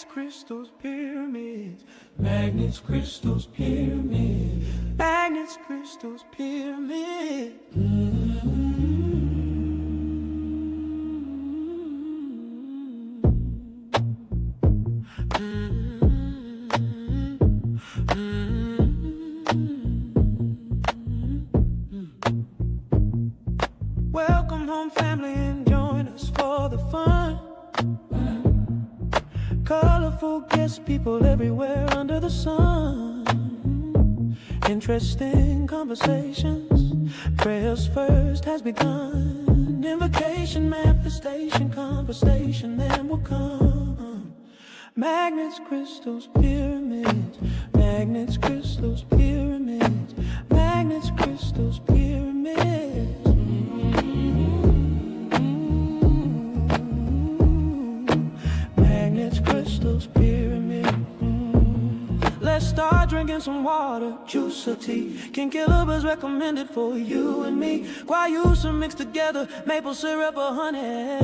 Magnets, crystals, pyramids. Magnets, crystals, pyramids. Magnets, crystals, pyramids. Welcome home, family, and join us for the fun. Colorful guests, people everywhere under the sun. Interesting conversations. Prayers first has begun. Invocation, manifestation, conversation then will come. Magnets, crystals, pyramids. Magnets, crystals, pyramids. Magnets, crystals, pyramids. Magnets, crystals, pyramids. Let's start drinking some water, juice or tea. King Killer's recommended for you and me. Guayusa mixed together, maple syrup or honey.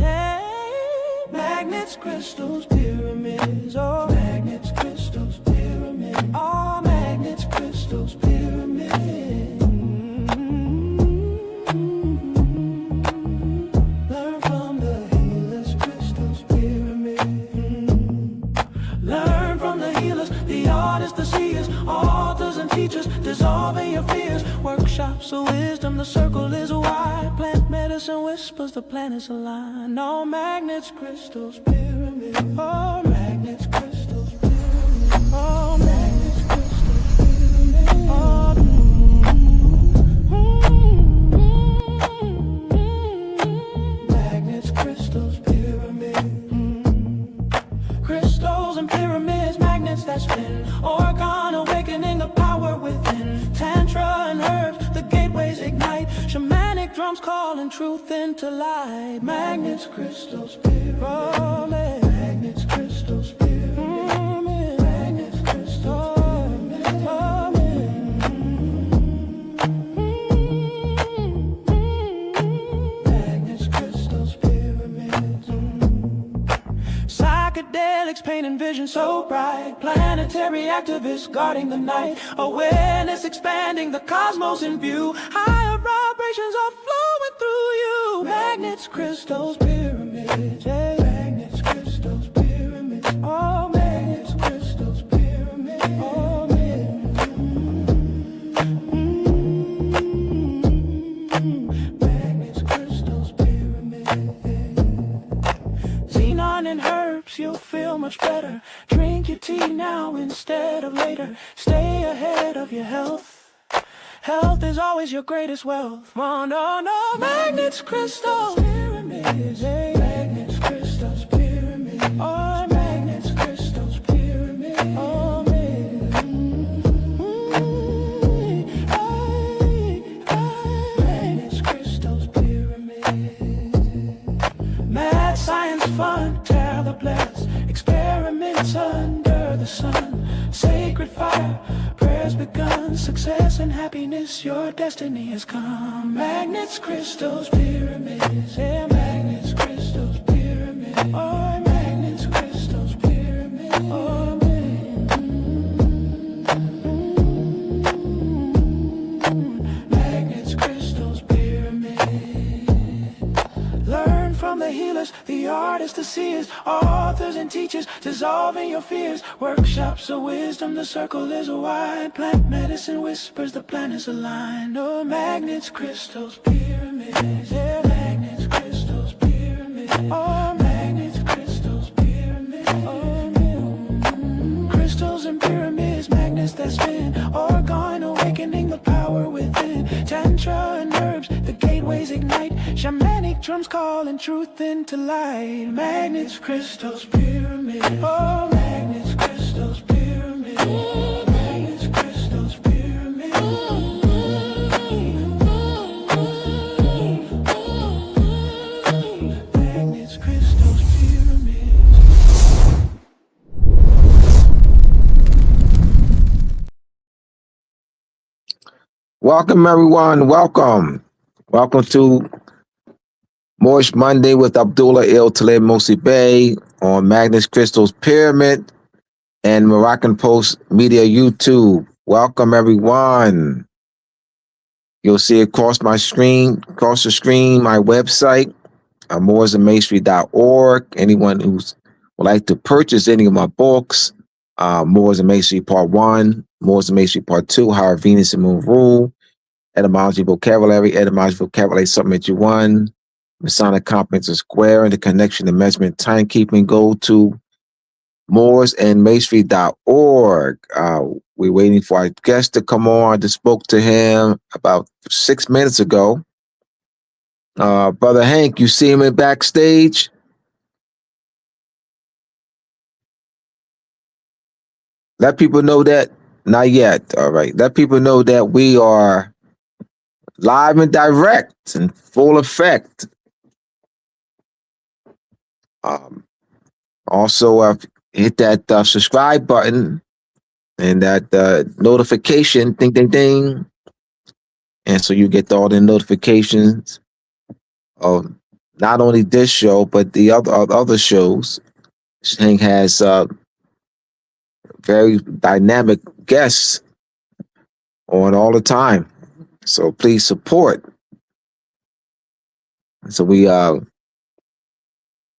Magnets, crystals, pyramids. Oh, magnets, crystals, pyramids. Oh, magnets, crystals, pyramids. Learn from the healers, crystals, pyramids. Learn from the healers, the artists, the seers, authors and teachers, dissolving your fears. Workshops of wisdom, the circle is wide. Plant medicine whispers, the planets align. No magnets, crystals, pyramids. Oh, magnets, crystals, pyramids. Oh, magnets, crystals, pyramids. Oh, magnets, crystals, pyramids. Crystals and pyramids, magnets that spin. Organ awakening the power within. Tantra and herbs, the gateways ignite. Shamanic drums calling truth into light. Magnets, crystals, pyramids. Magnets, crystals, pyramids. Magnets, crystals, pyramids. Magnets, crystals, pyramids. Psychedelics painting vision so bright. Planetary activists guarding the night. Awareness expanding the cosmos in view. Higher vibrations are flowing through you. Magnets, crystals, pyramids. Hey. Magnets, crystals, pyramids. Oh, magnets, crystals, pyramids. Oh, magnets, crystals, pyramids. Xenon and herbs, you'll feel much better. Drink your tea now instead of later. Stay ahead of your health. Health is always your greatest wealth. Oh, no, no. Magnets, crystals, pyramids. Hey. Magnets, crystals, pyramids. Oh, magnets, crystals, pyramids. Oh, magnets, crystals, pyramids. Mad science fun, tear the blast. Experiments under the sun. Sacred fire, prayers begun. Success and happiness, your destiny has come. Magnets, crystals, pyramids. Yeah, magnets, crystals, pyramids. Oh, magnets, crystals, pyramids. Oh, magnets, crystals, pyramids. Learn from the healers, the artists, the seers, authors and teachers, dissolving your fears. Workshops of wisdom, the circle is wide. Plant medicine whispers, the planets align. No magnets, crystals, pyramids. Yeah, magnets, crystals, pyramids. Oh, magnets, crystals, pyramids. Oh, crystals and pyramids, magnets that spin. Organ awakening the power within. Tantra and herbs, the gateways ignite. Shamanic drums calling truth into light. Magnets, crystals, pyramids. Oh, magnets, crystals, pyramids. Magnets, crystals, pyramids. Magnets, crystals, pyramids. Welcome, everyone. Welcome. Welcome to Moorish Monday with Abdullah El Talib Mosi Bey. on Magnus Crystal's Pyramid and Moroccan Post Media YouTube. Welcome, everyone. You'll see across the screen, my website, mooresandmasonry.org. Anyone who would like to purchase any of my books, Moors and Masonry Part 1, Moors and Masonry Part 2, How Our Venus and Moon Rule, Etymology Vocabulary Supplement 1, Masonic Competence and Square, and the connection to measurement timekeeping. Go to mooresandmasonry.org. We're waiting for our guest to come on. I just spoke to him about 6 minutes ago. Brother Hank, you see him in backstage? Let people know that. Not yet. All right. Let people know that we are live and direct and full effect. Also, hit that subscribe button and that notification, ding, ding, ding. And so you get all the notifications of not only this show, but the other shows. Hank has very dynamic guests on all the time. So please support. So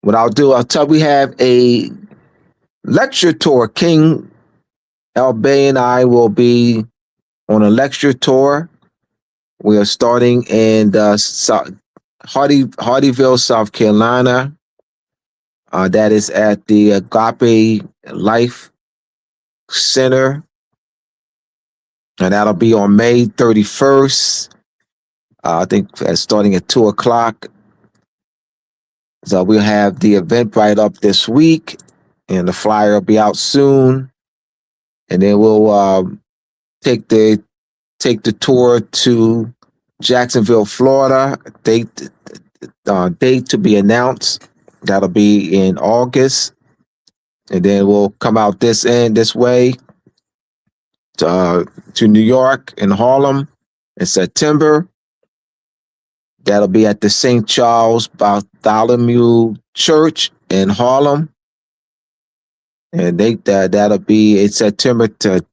I'll tell we have a lecture tour. King L. Bay and I will be on a lecture tour. We are starting in Hardyville, South Carolina. That is at the Agape Life Center. And that'll be on May 31st. I think starting at 2:00. So we'll have the event right up this week, and the flyer will be out soon. And then we'll take the tour to Jacksonville, Florida. Date to be announced. That'll be in August. And then we'll come out this way to New York and Harlem in September. That'll be at the St. Charles Bartholomew Church in Harlem. And that'll be in September to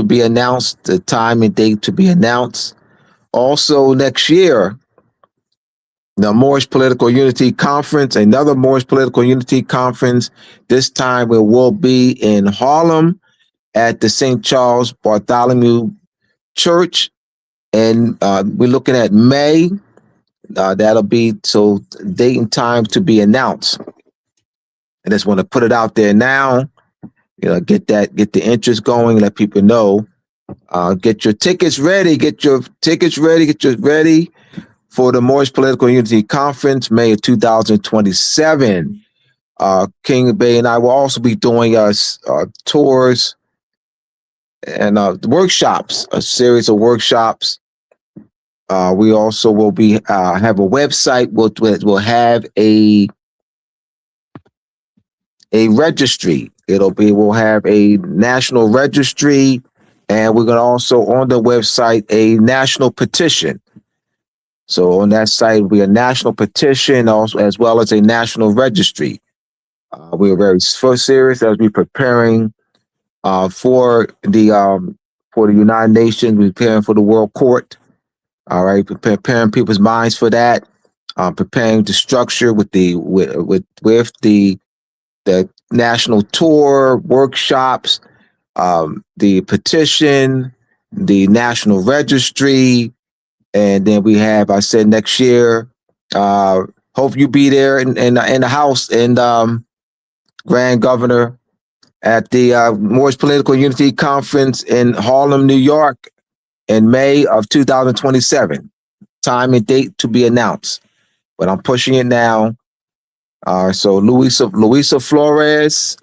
be announced, the time and date to be announced. Also next year, the Moorish Political Unity Conference, another Moorish Political Unity Conference. This time it will be in Harlem at the St. Charles Bartholomew Church. And we're looking at May. That'll be date and time to be announced. I just want to put it out there now. Get the interest going, let people know. Get your tickets ready. Get your ready for the Moorish Political Unity Conference, May of 2027. King Bay and I will also be doing tours and workshops, a series of workshops. We also will be have a website. We'll have a registry. We'll have a national registry, and we're gonna also on the website a national petition. So on that site will be a national petition, also as well as a national registry. We are very serious as we're preparing for the United Nations, we're preparing for the World Court. All right, preparing people's minds for that, preparing the structure with the national tour, workshops, the petition, the national registry, and then we have, I said, next year. Hope you be there in the house in Grand Governor at the Moorish Political Unity Conference in Harlem, New York, in May of 2027. Time and date to be announced, but I'm pushing it now. So Luisa Flores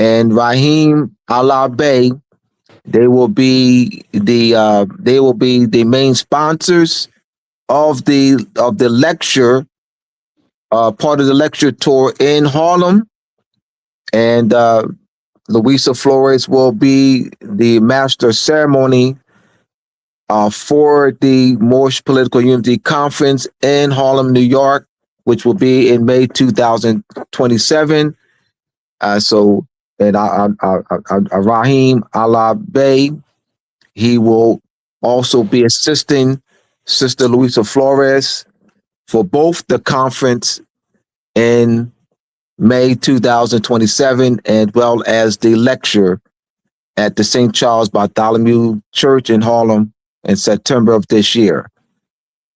and Raheem Alabe, they will be the main sponsors of the lecture, part of the lecture tour in Harlem, and Luisa Flores will be the master of ceremony for the Moorish Political Unity Conference in Harlem, New York, which will be in May 2027. So, and Rahim Allah Bey, he will also be assisting Sister Luisa Flores for both the conference in May 2027, as well as the lecture at the St. Charles Bartholomew Church in Harlem in September of this year.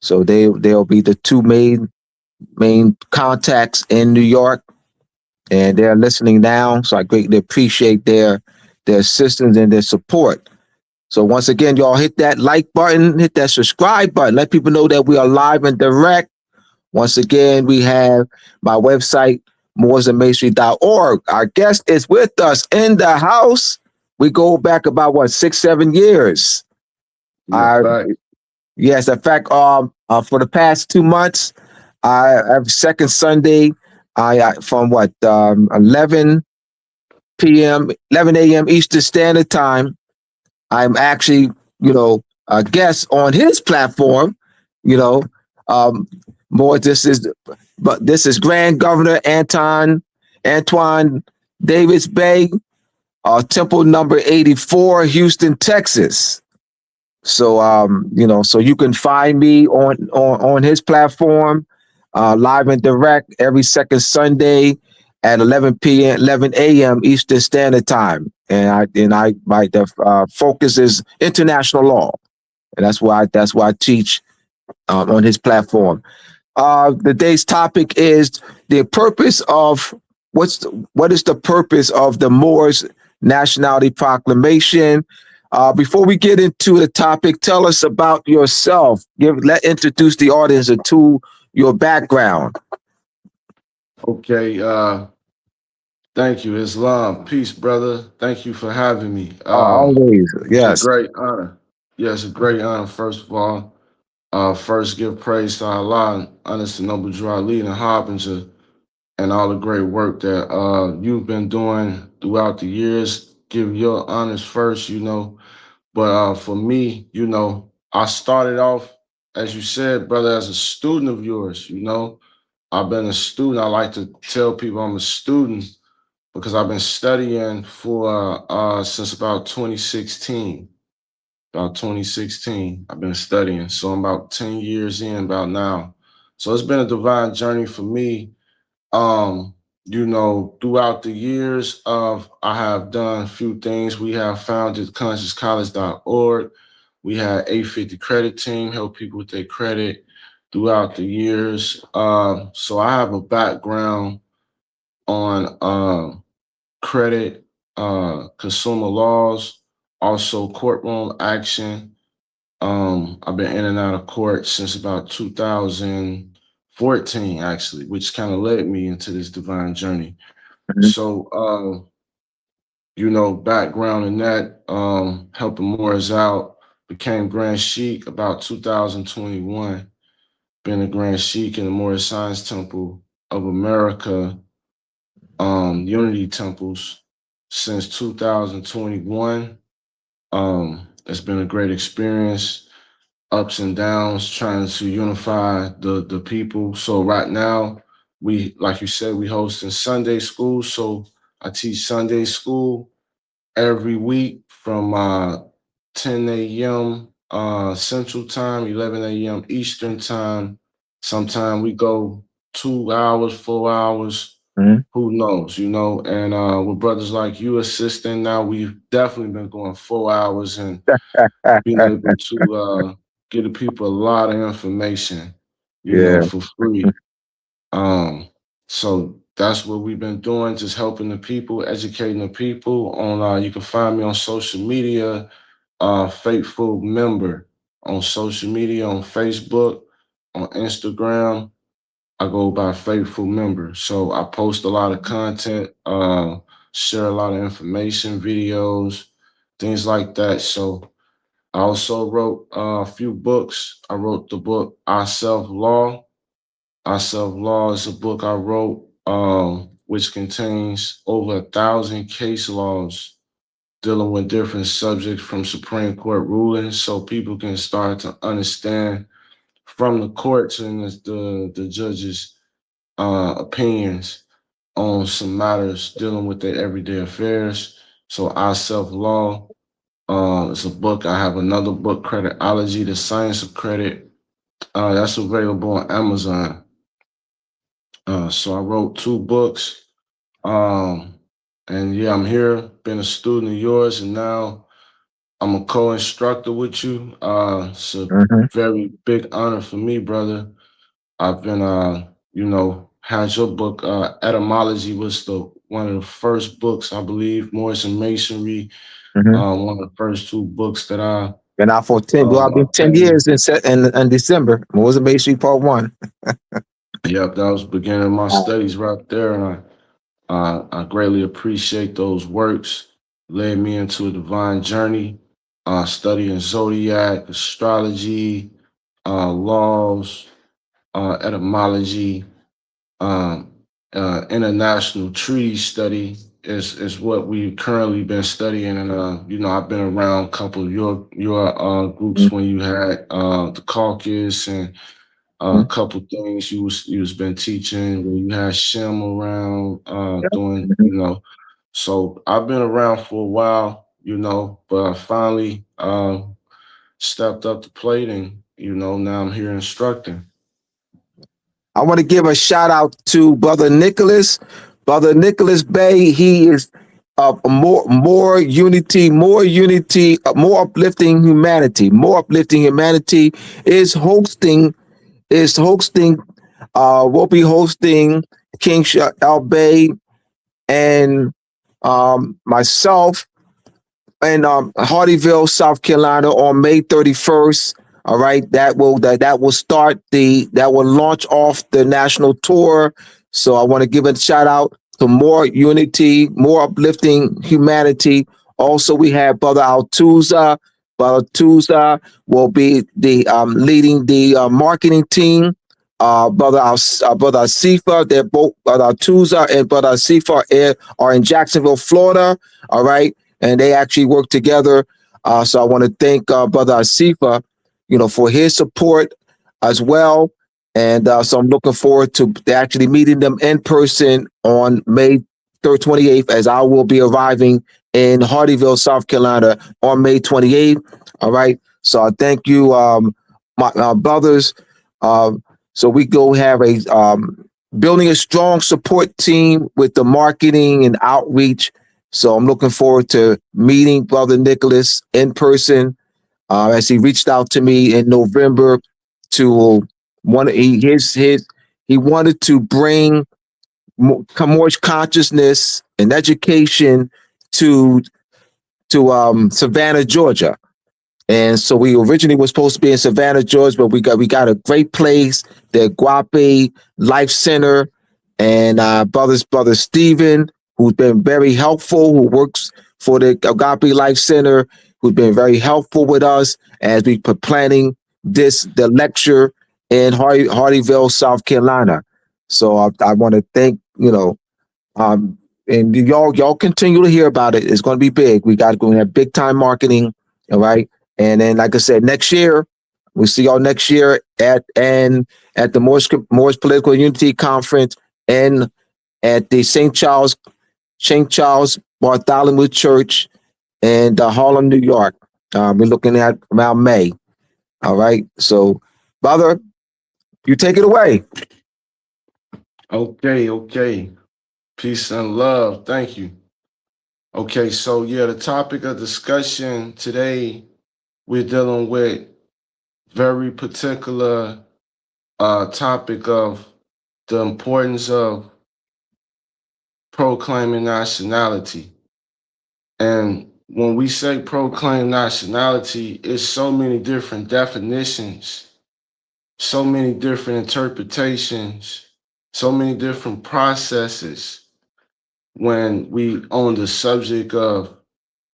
So they'll be the two main contacts in New York, and they're listening now. So I greatly appreciate their assistance and their support. So once again, y'all hit that like button, hit that subscribe button. Let people know that we are live and direct. Once again, we have my website, mooresandmasonry.org. Our guest is with us in the house. We go back about what, 6-7 years. Yeah, fact. Yes, in fact, for the past 2 months, every second Sunday, from 11 p.m., 11 a.m. Eastern Standard Time, I'm actually, a guest on his platform. You know, more. This is Grand Governor Antoine Davis Bay, Temple number 84, Houston, Texas. So so you can find me on his platform, live and direct every second Sunday at 11 p.m. 11 a.m. Eastern Standard Time, and my focus is international law, and that's why I teach on his platform. The day's topic is the purpose of what is the purpose of the Moorish Nationality Proclamation. Before we get into the topic, tell us about yourself. Introduce the audience to your background. Okay. Thank you, Islam. Peace, brother. Thank you for having me. Always, It's a yes. great honor. Yeah, it's a great honor. First of all, first give praise to Allah and honor to Noble Drew Ali and Harbinger and all the great work that you've been doing throughout the years. Give your honors first, But for me, I started off, as you said, brother, as a student of yours. I've been a student. I like to tell people I'm a student because I've been studying for since about 2016. About 2016, I've been studying. So I'm about 10 years in about now. So it's been a divine journey for me. Throughout the years I have done a few things. We have founded consciouscollege.org. We had 850 credit team, help people with their credit throughout the years. So I have a background on credit, consumer laws, also courtroom action. I've been in and out of court since about 2014, actually, which kind of led me into this divine journey. Mhm. So, background in that, helping Moors out, became Grand Sheik about 2021. Been a Grand Sheik in the Moorish Science Temple of America, Unity Temples since 2021. It's been a great experience, ups and downs, trying to unify the people. So right now, like you said, we hosting Sunday school. So I teach Sunday school every week from 10 a.m. Central Time, 11 a.m. Eastern Time. Sometime we go 2 hours, 4 hours. Mhm. Who knows, And with brothers like you assisting now, we've definitely been going 4 hours and being able to give the people a lot of information, Yeah. for free. So that's what we've been doing, just helping the people, educating the people. You can find me on social media, Faithful Member on social media, on Facebook, on Instagram. I go by Faithful Member. So I post a lot of content, share a lot of information, videos, things like that. So I also wrote a few books. I wrote the book I Self Law. I Self Law is a book I wrote, which contains over 1,000 case laws dealing with different subjects from Supreme Court rulings, so people can start to understand from the courts and the judges' opinions on some matters dealing with their everyday affairs. So I Self Law, it's a book. I have another book, Creditology, The Science of Credit. That's available on Amazon. So I wrote two books. Um, and yeah, I'm here, been a student of yours, and now I'm a co-instructor with you. It's a Hmm. very big honor for me, brother. I've been, had your book, Etymology was the one of the first books, I believe, Moorish and Masonry, Hmm. one of the first two books that Been out for 10. Well, I've been 10 obtained. years in December. Was a Main Part One. Yep, that was beginning my studies right there, and I greatly appreciate those works. Led me into a divine journey, studying zodiac, astrology, laws, etymology, um, international treaty study is what we've currently been studying. And I've been around a couple of your groups when you had the caucus and a Mhm. couple things you was been teaching when you had Shem around doing, Mhm. So I've been around for a while, but I finally stepped up the plate and now I'm here instructing. I want to give a shout out to Brother Nicholas. Brother Nicholas Bay, he is more unity, more uplifting humanity. More uplifting humanity is hosting, is hosting, will be hosting King Al Bay and myself in Hardyville, South Carolina on May 31st. All right, that will start that will launch off the national tour. So I want to give a shout out to more unity, more uplifting humanity. Also, we have Brother Altuza. Brother Altuza will be the leading the marketing team. Brother Asifa, they're both Brother Altuza and Brother Asifa are in Jacksonville, Florida. All right, and they actually work together. So I want to thank Brother Asifa, for his support as well. And so I'm looking forward to actually meeting them in person on May 3rd, 28th, as I will be arriving in Hardyville, South Carolina on May 28th. All right. So I thank you, my brothers. Um, so we go have a building a strong support team with the marketing and outreach. So I'm looking forward to meeting Brother Nicholas in person as he reached out to me in November to he wanted to bring more consciousness and education to Savannah, Georgia. And so we originally were supposed to be in Savannah, Georgia, but we got a great place, the Guape Life Center, and brother Stephen, who's been very helpful, who works for the Agape Life Center, who's been very helpful with us as we put planning the lecture in Hardyville, South Carolina. So I want to thank um, and y'all continue to hear about it. It's going to be big. We got going to have big time marketing. All right, and then like I said, next year we'll see y'all next year at the Moorish Political Unity Conference and at the St. Charles Bartholomew Church in Harlem, New York. We're looking at around May. All right, so brother, you take it away. Okay, okay. Peace and love. Thank you. Okay, so yeah, the topic of discussion today, we're dealing with very particular topic of the importance of proclaiming nationality. And when we say proclaim nationality, it's so many different definitions, so many different interpretations, so many different processes when we on the subject of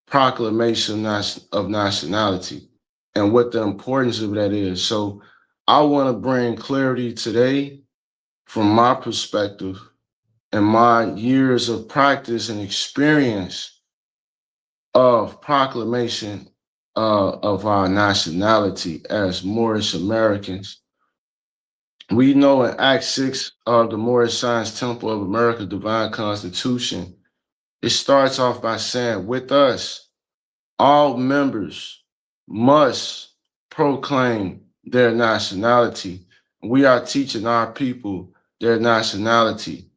proclamation of nationality and what the importance of that is. So I want to bring clarity today from my perspective and my years of practice and experience of proclamation of our nationality as Moorish Americans. We know in Act 6 of the Moorish Science Temple of America Divine Constitution, it starts off by saying, with us, all members must proclaim their nationality. We are teaching our people their nationality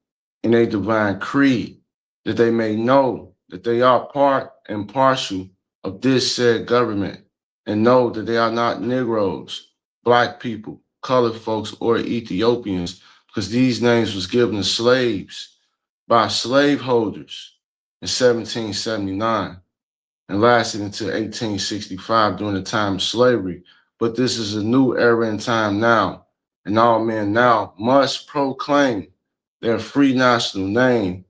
in a divine creed, that they may know that they are part and partial of this said government, and know that they are not Negroes, Black people, colored folks, or Ethiopians, because these names was given to slaves by slaveholders in 1779 and lasted until 1865 during the time of slavery. But this is a new era in time now, and all men now must proclaim their free national name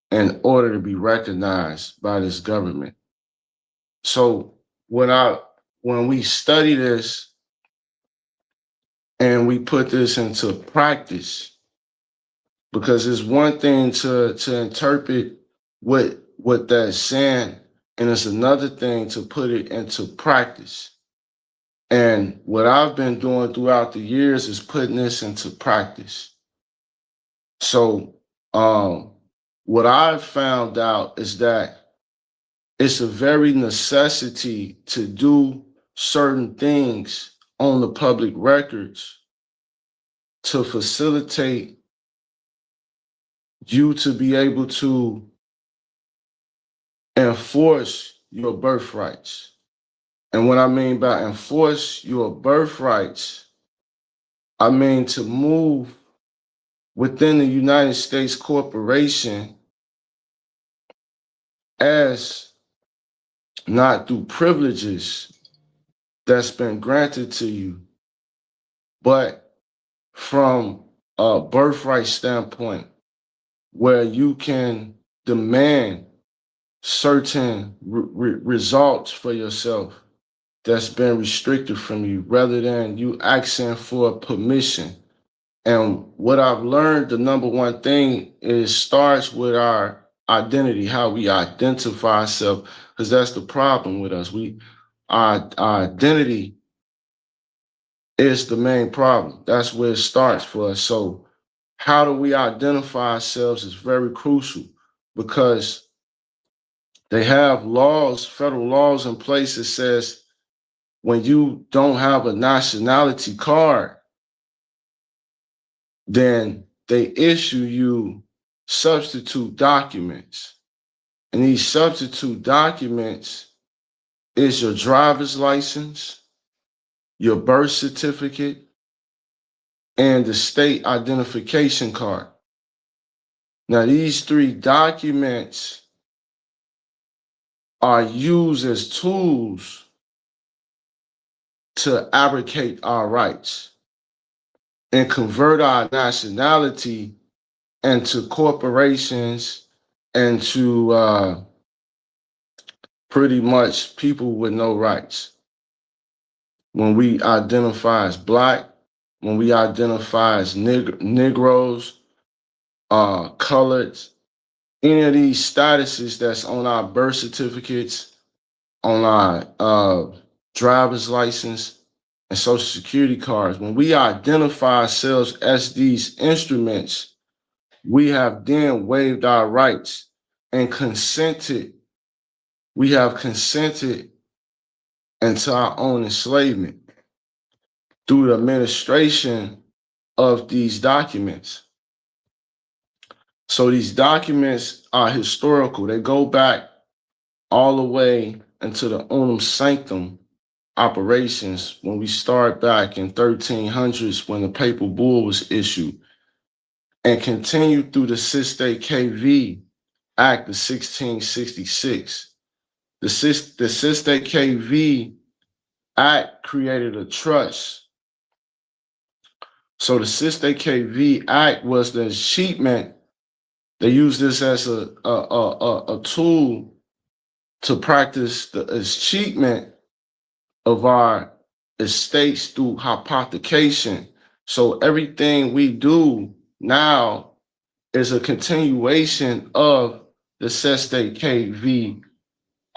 in order to be recognized by this government. So when we study this and we put this into practice, because it's one thing to interpret what that's saying, and it's another thing to put it into practice. And what I've been doing throughout the years is putting this into practice. So what I've found out is that it's a very necessity to do certain things on the public records to facilitate you to be able to enforce your birthrights. And what I mean by enforce your birthrights, I mean to move within the United States corporation as not through privileges that's been granted to you, but from a birthright standpoint where you can demand certain results for yourself that's been restricted from you rather than you asking for permission. And what I've learned, the number one thing is starts with our identity, how we identify ourselves, because that's the problem with us. Our identity is the main problem. That's where it starts for us. So how do we identify ourselves is very crucial, because they have laws, federal laws in place that says when you don't have a nationality card, then they issue you substitute documents. And these substitute documents is your driver's license, your birth certificate, and the state identification card. Now, these three documents are used as tools to abrogate our rights and convert our nationality into corporations and to pretty much people with no rights. When we identify as Black, when we identify as Negroes, coloreds, any of these statuses that's on our birth certificates, on our driver's license, and social security cards, when we identify ourselves as these instruments, we have then waived our rights and consented. We have consented into our own enslavement through the administration of these documents. So these documents are historical. They go back all the way into the unum sanctum operations when we start back in 1300s when the papal bull was issued, and continued through the Sistate KV Act of 1666. The Sistate KV Act created a trust. So the Sistate KV Act was the achievement. They used this as a tool to practice the achievement of our estates through hypothecation. So everything we do now is a continuation of the Sistate KV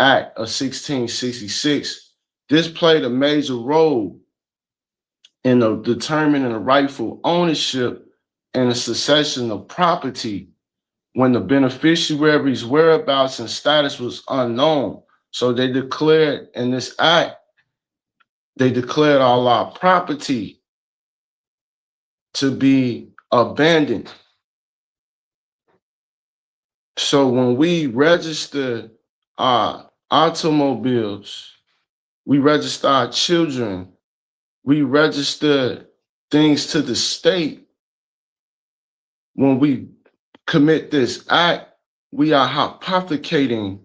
Act of 1666. This played a major role in the determining the rightful ownership and the succession of property when the beneficiary's whereabouts and status was unknown. So they declared in this act, they declared all our property to be abandoned. So when we register our automobiles, we register our children, we register things to the state. When we commit this act, we are hypothecating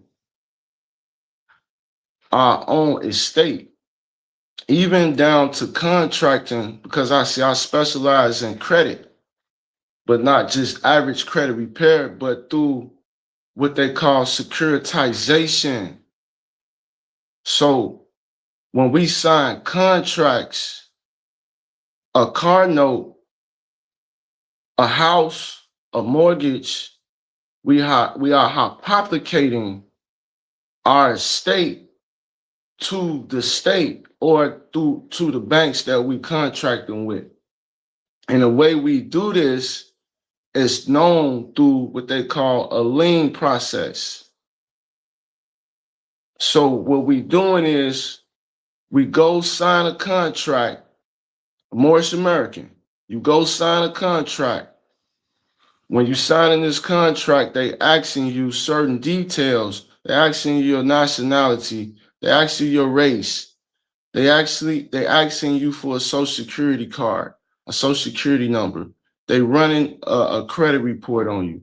our own estate, even down to contracting, because I specialize in credit, but not just average credit repair, but through what they call securitization. So when we sign contracts, a car note, a house, a mortgage, we are hypothecating our estate to the state or to the banks that we contracting with. And the way we do this is known through what they call a lien process. So what we doing is we go sign a contract, Moorish American, you go sign a contract. When you signing this contract, they asking you certain details. They asking you your nationality. They asking you your race. They asking you for a social security card, a social security number. They running a credit report on you.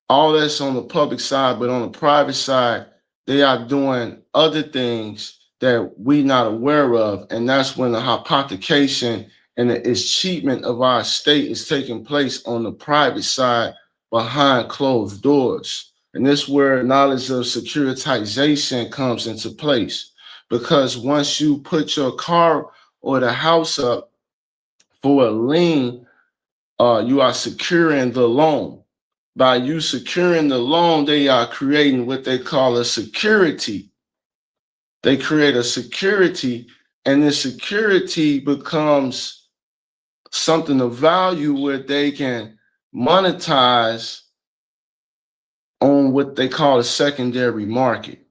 All that's on the public side, but on the private side, they are doing other things that we not aware of. And that's when the hypothecation and the achievement of our state is taking place on the private side behind closed doors. And this is where knowledge of securitization comes into place. Because once you put your car or the house up for a lien, you are securing the loan. By you securing the loan, they are creating what they call a security. They create a security, and the security becomes something of value where they can monetize on what they call a secondary market.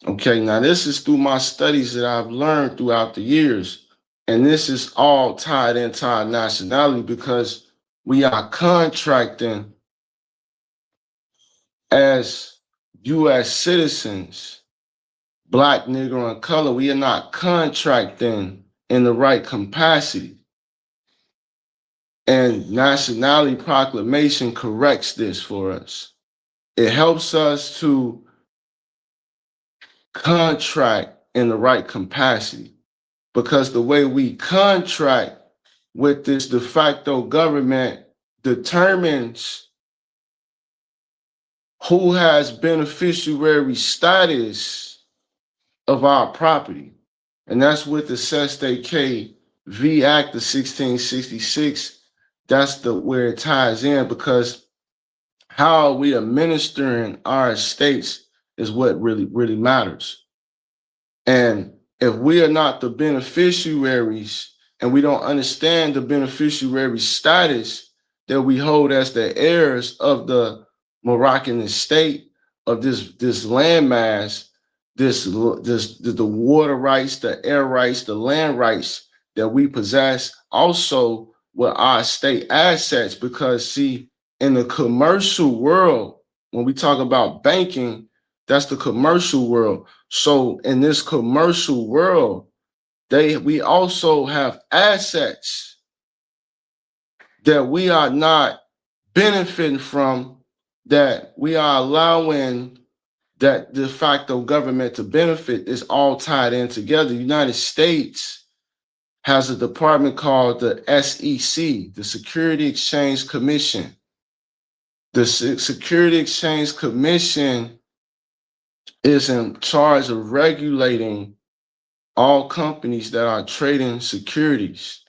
Okay, now this is through my studies that I've learned throughout the years, and this is all tied into our nationality because we are contracting as U.S. citizens, Black, Negro, and color. We are not contracting in the right capacity. And nationality proclamation corrects this for us. It helps us to contract in the right capacity because the way we contract with this de facto government determines who has beneficiary status of our property. And that's with the Sestate K V Act of 1666. That's where it ties in, because how are we administering our estates is what really matters. And if we are not the beneficiaries and we don't understand the beneficiary status that we hold as the heirs of the Moroccan estate, of this landmass, the water rights, the air rights, the land rights that we possess, also with our state assets. Because see, in the commercial world, when we talk about banking, that's the commercial world. So in this commercial world, we also have assets that we are not benefiting from, that we are allowing that de facto government to benefit. Is all tied in together. The United States has a department called the SEC, the Security Exchange Commission. The Security Exchange Commission is in charge of regulating all companies that are trading securities.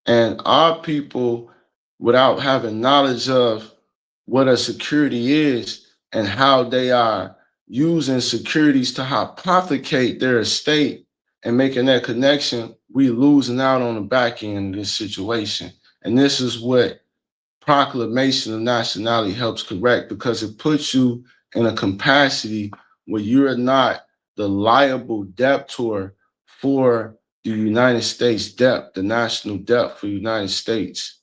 And our people, without having knowledge of what a security is and how they are using securities to hypothecate their estate and making that connection, we losing out on the back end of this situation. And this is what proclamation of nationality helps correct, because it puts you in a capacity where you're not the liable debtor for the United States debt, the national debt for the United States.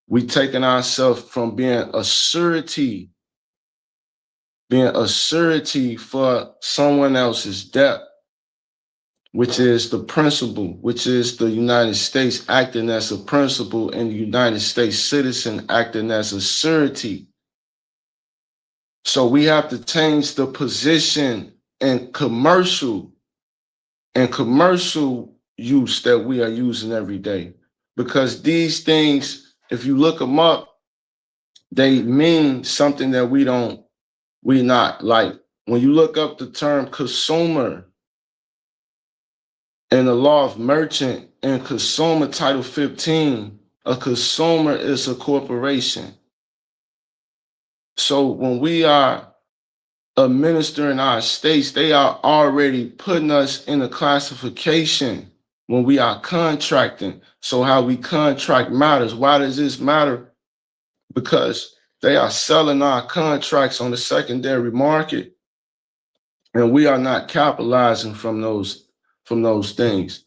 We taking ourselves from being a surety for someone else's debt, which is the principal, which is the United States acting as a principal and the United States citizen acting as a surety. So we have to change the position in commercial use that we are using every day. Because these things, if you look them up, they mean something that we not. Like when you look up the term consumer in the law of merchant and consumer title 15, a consumer is a corporation. So when we are administering our states, they are already putting us in a classification when we are contracting. So how we contract matters. Why does this matter? Because they are selling our contracts on the secondary market, and we are not capitalizing from those things.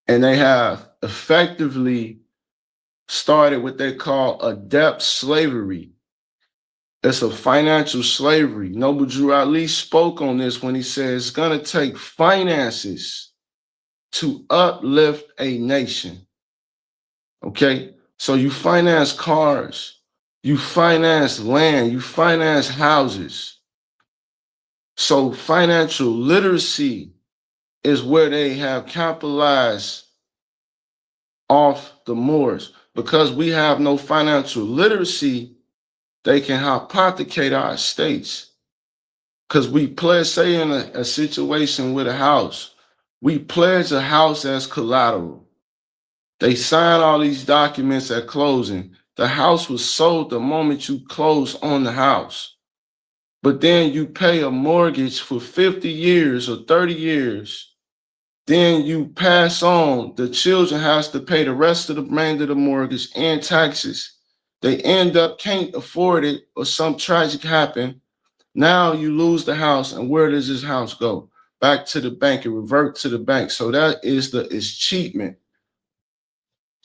And they have effectively started what they call a debt slavery. It's a financial slavery. Noble Drew Ali spoke on this when he said it's going to take finances to uplift a nation. Okay? So you finance cars, you finance land, you finance houses. So financial literacy is where they have capitalized off the Moors. Because we have no financial literacy, they can hypothecate our estates. Because we pledge, say in a situation with a house, we pledge a house as collateral. They sign all these documents at closing. The house was sold the moment you close on the house. But then you pay a mortgage for 50 years or 30 years. Then you pass on, the children has to pay the rest of the remainder of the mortgage and taxes. They end up can't afford it, or some tragic happen. Now you lose the house, and where does this house go? Back to the bank and revert to the bank. So that is cheatment,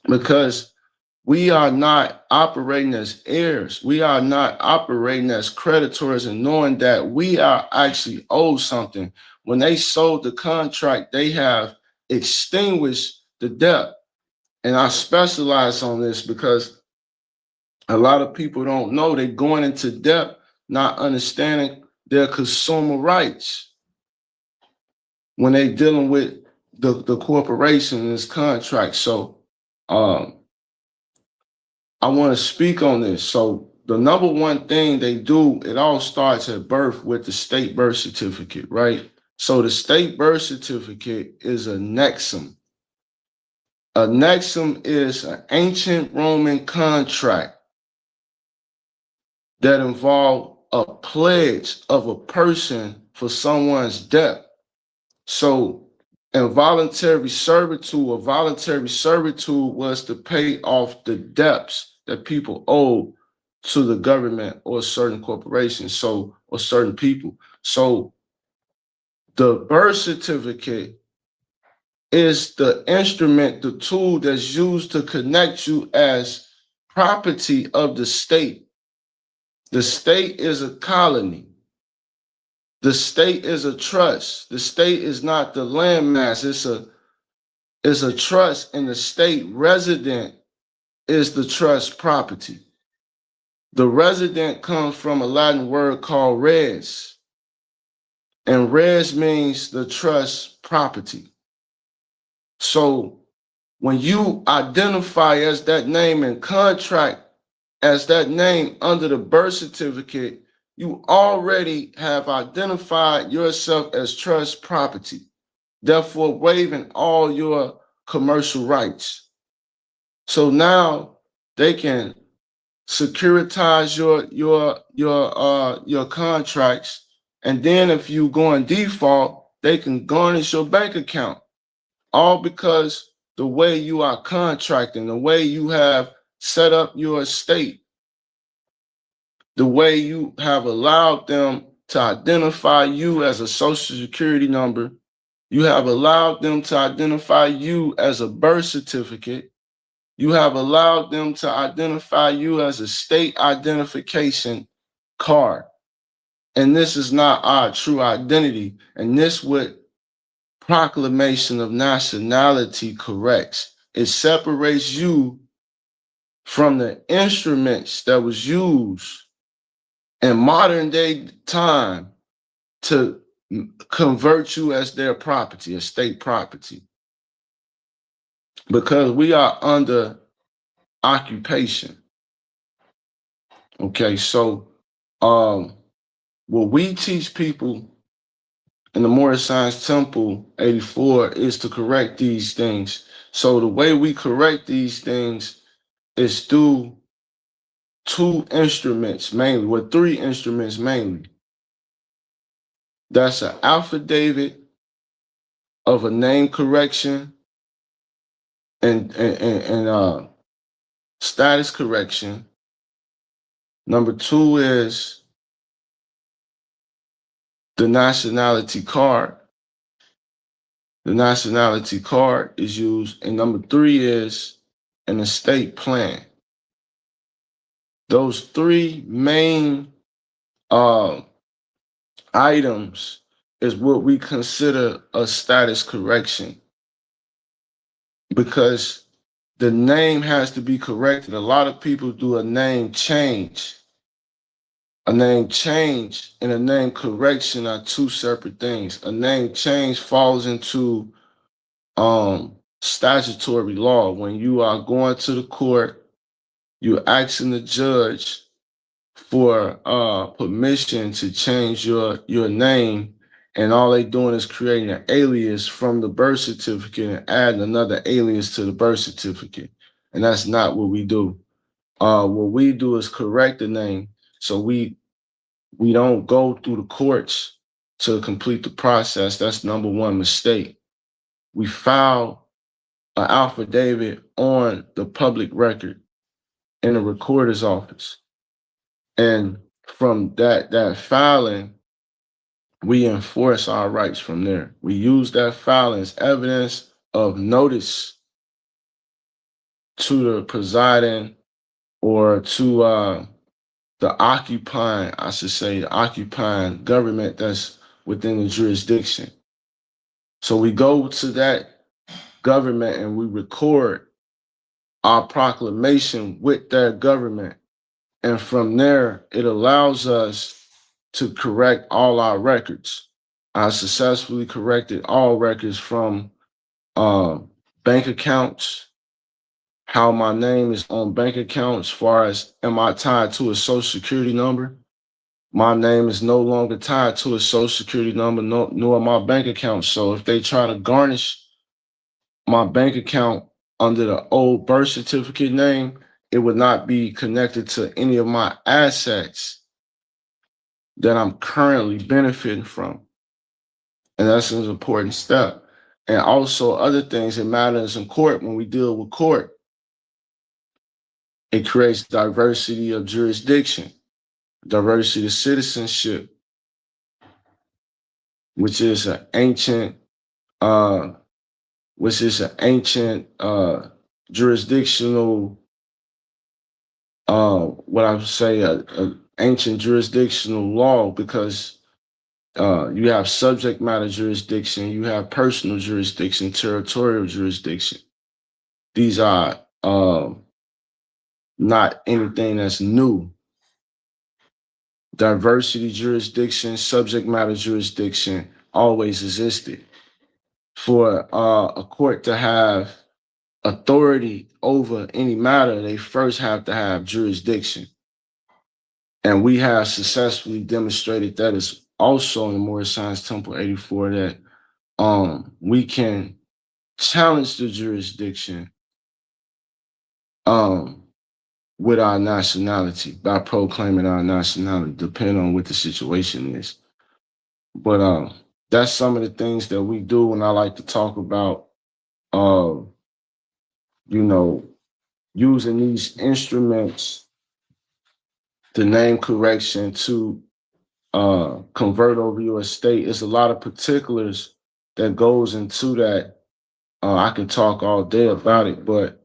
because we are not operating as heirs. We are not operating as creditors and knowing that we are actually owed something. When they sold the contract, they have extinguished the debt. And I specialize on this because a lot of people don't know they're going into debt, not understanding their consumer rights when they're dealing with the corporation and its contract. So I want to speak on this. So the number one thing they do, it all starts at birth with the state birth certificate, right? So the state birth certificate is a nexum. A nexum is an ancient Roman contract that involved a pledge of a person for someone's debt. So involuntary servitude or voluntary servitude was to pay off the debts that people owe to the government or certain corporations, or certain people. So the birth certificate is the instrument, the tool that's used to connect you as property of the state. The state is a colony. The state is a trust. The state is not the landmass. It's a trust, and the state resident is the trust property. The resident comes from a Latin word called res, and res means the trust property. So when you identify as that name and contract as that name under the birth certificate, you already have identified yourself as trust property, therefore waiving all your commercial rights. So now they can securitize your contracts, and then if you go in default, they can garnish your bank account, all because the way you are contracting, the way you have set up your estate, the way you have allowed them to identify you as a social security number. You have allowed them to identify you as a birth certificate. You have allowed them to identify you as a state identification card. And this is not our true identity. And this what proclamation of nationality corrects. It separates you from the instruments that was used in modern day time to convert you as their property, a state property. Because we are under occupation. Okay, so what we teach people in the Moorish Science Temple 84 is to correct these things. So the way we correct these things is through two instruments mainly, well, three instruments mainly. That's an affidavit of a name correction and status correction. Number two is the nationality card. The nationality card is used. And number three is an estate plan. Those three main items is what we consider a status correction, because the name has to be corrected. A lot of people do a name change. A name change and a name correction are two separate things. A name change falls into statutory law. When you are going to the court, you're asking the judge for permission to change your name, and all they doing is creating an alias from the birth certificate and adding another alias to the birth certificate. And that's not what we do. What we do is correct the name. So we don't go through the courts to complete the process. That's number one mistake. We file an affidavit on the public record in the recorder's office. And from that filing, we enforce our rights from there. We use that filing as evidence of notice to the presiding or to the occupying, I should say, the occupying government that's within the jurisdiction. So we go to that government and we record our proclamation with that government. And from there, it allows us to correct all our records. I successfully corrected all records from bank accounts, how my name is on bank accounts, as far as am I tied to a social security number? My name is no longer tied to a social security number, nor my bank account. So if they try to garnish my bank account under the old birth certificate name, it would not be connected to any of my assets that I'm currently benefiting from. And that's an important step. And also other things that matters in court, when we deal with court, it creates diversity of jurisdiction, diversity of citizenship, which is an ancient, jurisdictional, what I would say, a ancient jurisdictional law, because you have subject matter jurisdiction, you have personal jurisdiction, territorial jurisdiction. These are not anything that's new. Diversity jurisdiction, subject matter jurisdiction always existed. For a court to have authority over any matter, they first have to have jurisdiction. And we have successfully demonstrated that is also in the Moorish Science Temple 84, that we can challenge the jurisdiction with our nationality, by proclaiming our nationality, depending on what the situation is. But that's some of the things that we do, and I like to talk about you know, using these instruments, the name correction to convert over your estate. It's a lot of particulars that goes into that. I can talk all day about it, but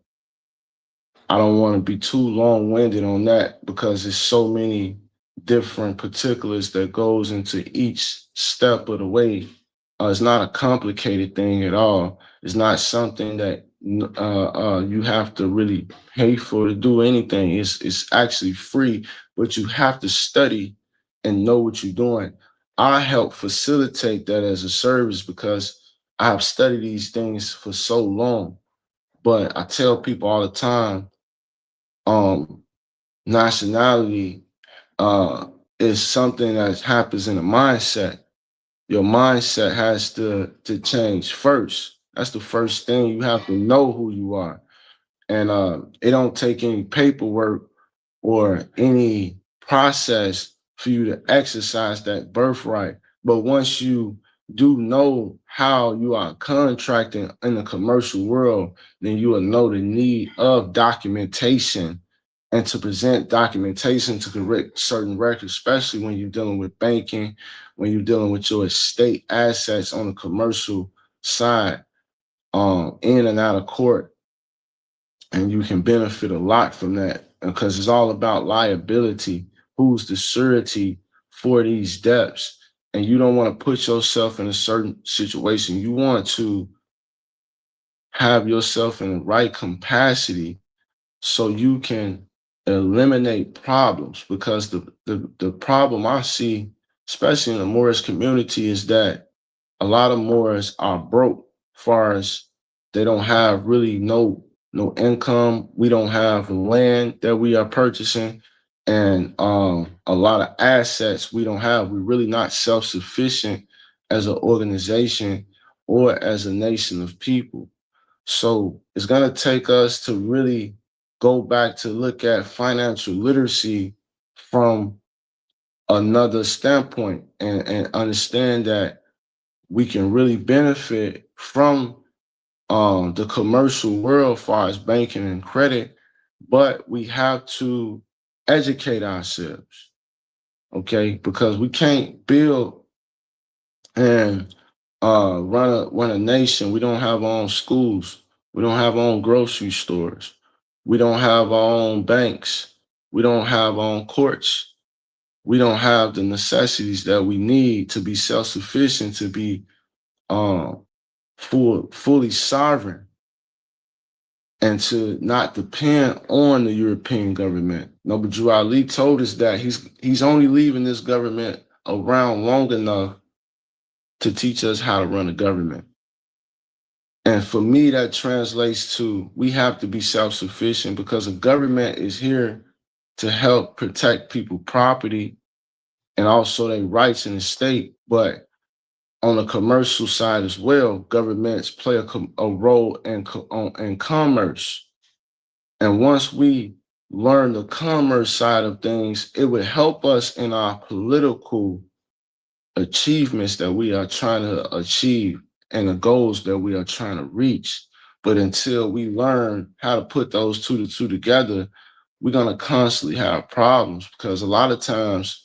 I don't want to be too long-winded on that because there's so many different particulars that goes into each step of the way. It's not a complicated thing at all. It's not something that you have to really pay for to do anything. It's actually free, but you have to study and know what you're doing. I help facilitate that as a service because I have studied these things for so long. But I tell people all the time, um, nationality is something that happens in a mindset. Your mindset has to change first. That's the first thing. You have to know who you are. And it don't take any paperwork or any process for you to exercise that birthright. But once you do know how you are contracting in the commercial world, then you will know the need of documentation and to present documentation to correct certain records, especially when you're dealing with banking, when you're dealing with your estate assets on the commercial side, in and out of court. And you can benefit a lot from that because it's all about liability. Who's the surety for these debts? And you don't want to put yourself in a certain situation. You want to have yourself in the right capacity so you can eliminate problems, because the problem I see, especially in the Moorish community, is that a lot of Moors are broke, far as they don't have really no income. We don't have land that we are purchasing, and a lot of assets we don't have. We're really not self-sufficient as an organization or as a nation of people. So it's going to take us to really go back to look at financial literacy from another standpoint, and understand that we can really benefit from the commercial world as far as banking and credit, but we have to educate ourselves, okay? Because we can't build and run a nation. We don't have our own schools. We don't have our own grocery stores. We don't have our own banks. We don't have our own courts. We don't have the necessities that we need to be self-sufficient, to be um, fully sovereign, and to not depend on the European government. Noble Ali told us that he's only leaving this government around long enough to teach us how to run a government. And for me, that translates to we have to be self-sufficient, because a government is here to help protect people's property and also their rights in the state. But on the commercial side as well, governments play a role in commerce. And once we learn the commerce side of things, it would help us in our political achievements that we are trying to achieve and the goals that we are trying to reach. But until we learn how to put those two together, we're going to constantly have problems, because a lot of times,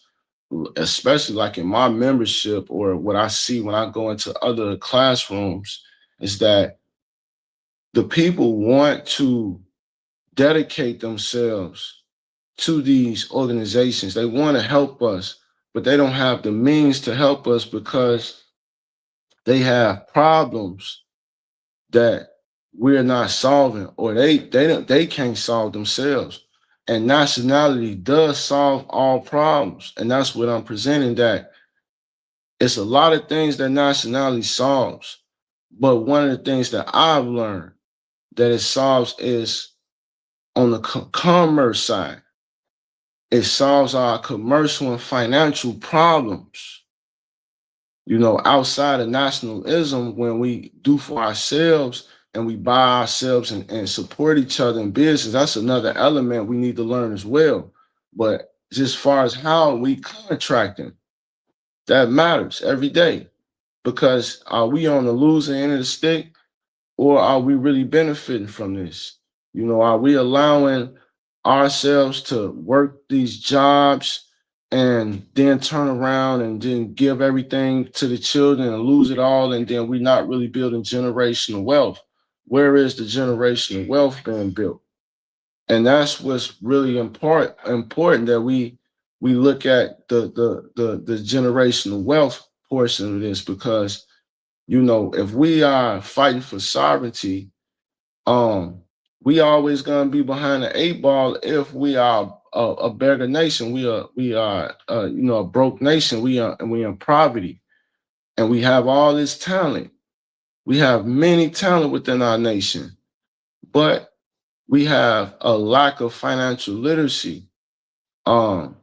especially like in my membership or what I see when I go into other classrooms, is that the people want to dedicate themselves to these organizations. They want to help us, but they don't have the means to help us because they have problems that we're not solving, or they can't solve themselves. And nationality does solve all problems. And that's what I'm presenting, that it's a lot of things that nationality solves. But one of the things that I've learned that it solves is on the commerce side. It solves our commercial and financial problems. You know, outside of nationalism, when we do for ourselves and we buy ourselves and support each other in business, that's another element we need to learn as well. But just as far as how we contracting, that matters every day, because are we on the losing end of the stick, or are we really benefiting from this? You know, are we allowing ourselves to work these jobs and then turn around and then give everything to the children and lose it all, and then we're not really building generational wealth? Where is the generational wealth being built? And that's what's really important that we look at the generational wealth portion of this, because you know, if we are fighting for sovereignty, um, we always gonna be behind the eight ball. If we are a beggar nation, we are you know, a broke nation. We in poverty, and we have all this talent. We have many talent within our nation, but we have a lack of financial literacy. Um,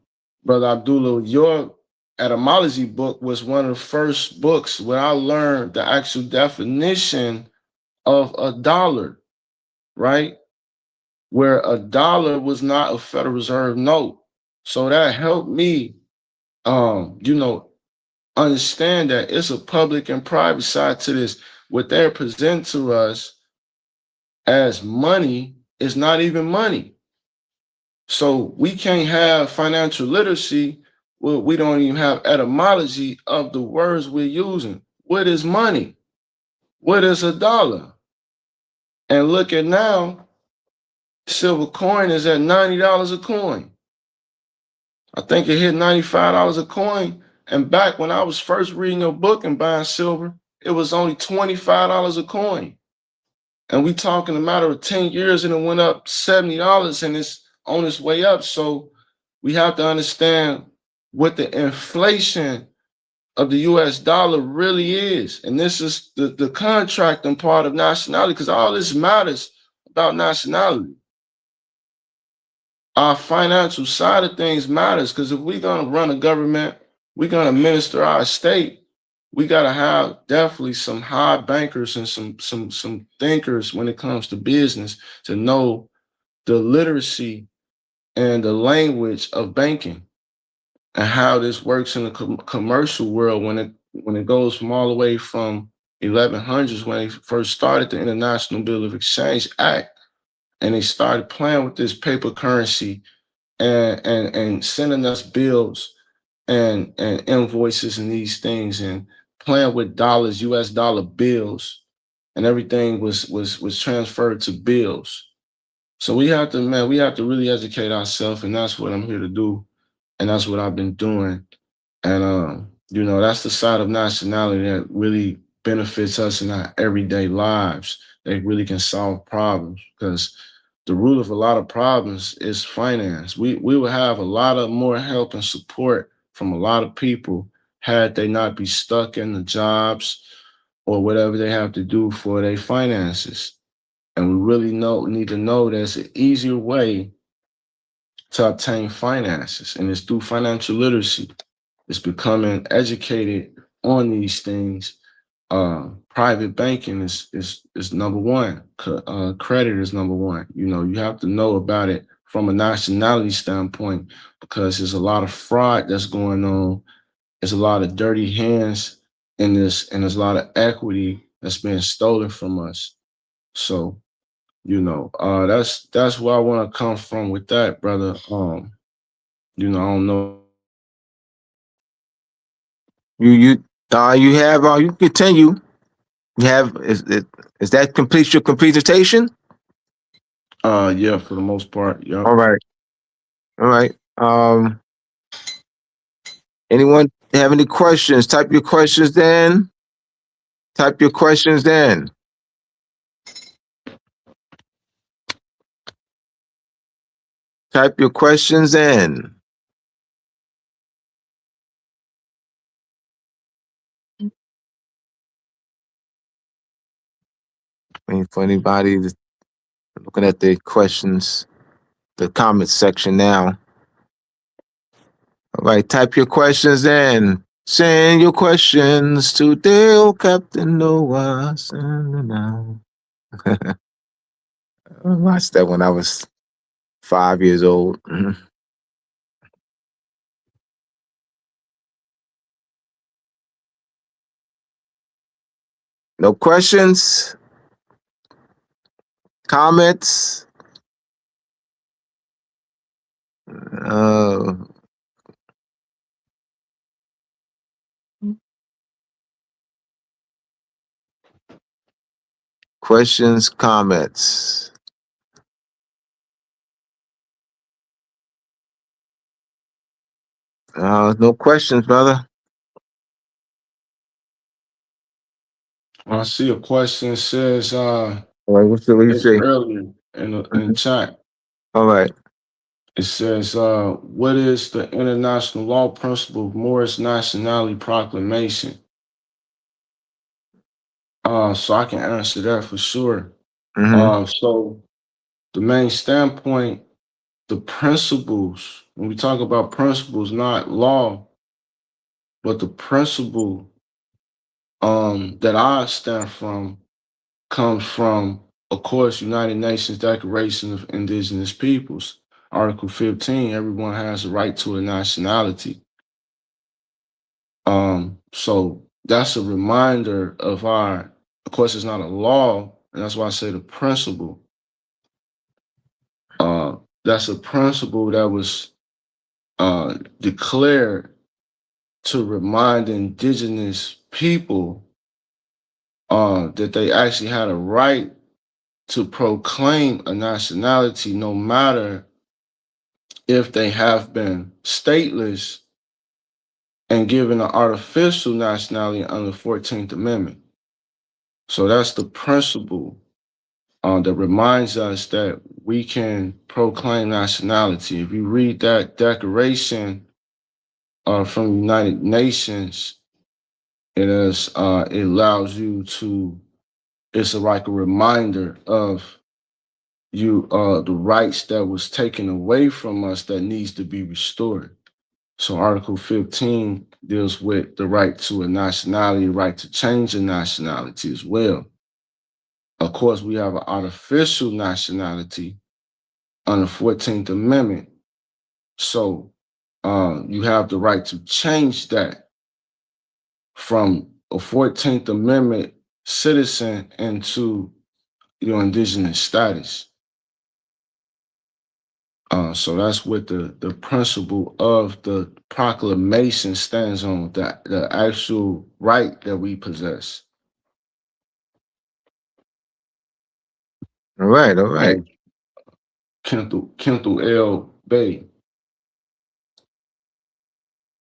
Brother Abdullah, your etymology book was one of the first books where I learned the actual definition of a dollar, right? Where a dollar was not a Federal Reserve note. So that helped me, you know, understand that it's a public and private side to this. What they're presenting to us as money is not even money. So we can't have financial literacy. Well, we don't even have etymology of the words we're using. What is money? What is a dollar? And look at now, silver coin is at $90 a coin. I think it hit $95 a coin. And back when I was first reading your book and buying silver, it was only $25 a coin. And we talking a matter of 10 years and it went up $70 and it's on its way up. So we have to understand what the inflation of the US dollar really is. And this is the contracting part of nationality, because all this matters about nationality. Our financial side of things matters, because if we're going to run a government, we're going to administer our state, we got to have definitely some high bankers and some thinkers when it comes to business to know the literacy and the language of banking and how this works in the commercial world when it goes from all the way from 1100s when they first started the International Bill of Exchange Act, and they started playing with this paper currency and sending us bills and invoices and these things and playing with dollars, US dollar bills, and everything was transferred to bills. So we have to, man, we have to really educate ourselves, and that's what I'm here to do, and that's what I've been doing. And you know, that's the side of nationality that really benefits us in our everyday lives. They really can solve problems, because the root of a lot of problems is finance. We would have a lot of more help and support from a lot of people had they not be stuck in the jobs or whatever they have to do for their finances. And we really need to know there's an easier way to obtain finances, and it's through financial literacy. It's becoming educated on these things. Private banking is number one. Credit is number one. You know, you have to know about it from a nationality standpoint, because there's a lot of fraud that's going on. There's a lot of dirty hands in this, and there's a lot of equity that's being stolen from us. So, you know, that's where I want to come from with that, brother. You know, I don't know. You have you continue. You have is that complete your presentation? Yeah, for the most part, yeah. All right. All right. Anyone have any questions? Type your questions in. Type your questions in. Type your questions in. I mean, for anybody that's looking at the questions, the comment section now. All right, type your questions in. Send your questions to Dale Captain Noah. Send them now. I watched that when I was 5 years old. No questions? Comments? Uh, questions, comments. No questions, brother. I see a question says All right, what you it's say? earlier in chat. All right. It says, what is the international law principle of Moorish nationality proclamation? So I can answer that for sure. Mm-hmm. So the main standpoint, the principles, when we talk about principles, not law, but the principle that I stand from comes from, of course, United Nations Declaration of Indigenous Peoples, Article 15, everyone has a right to a nationality. So that's a reminder of our, of course, it's not a law, and that's why I say the principle. That's a principle that was declared to remind indigenous people that they actually had a right to proclaim a nationality, no matter if they have been stateless and given an artificial nationality under the 14th Amendment. So that's the principle that reminds us that we can proclaim nationality. If you read that declaration from the United Nations, it allows you to, it's like a reminder of you the rights that was taken away from us that needs to be restored. So Article 15 deals with the right to a nationality, right to change a nationality as well. Of course, we have an artificial nationality on the 14th Amendment. So you have the right to change that from a 14th Amendment citizen into your indigenous status. So that's what the principle of the proclamation stands on, the actual right that we possess. All right. All right. Kenthal L. Bay,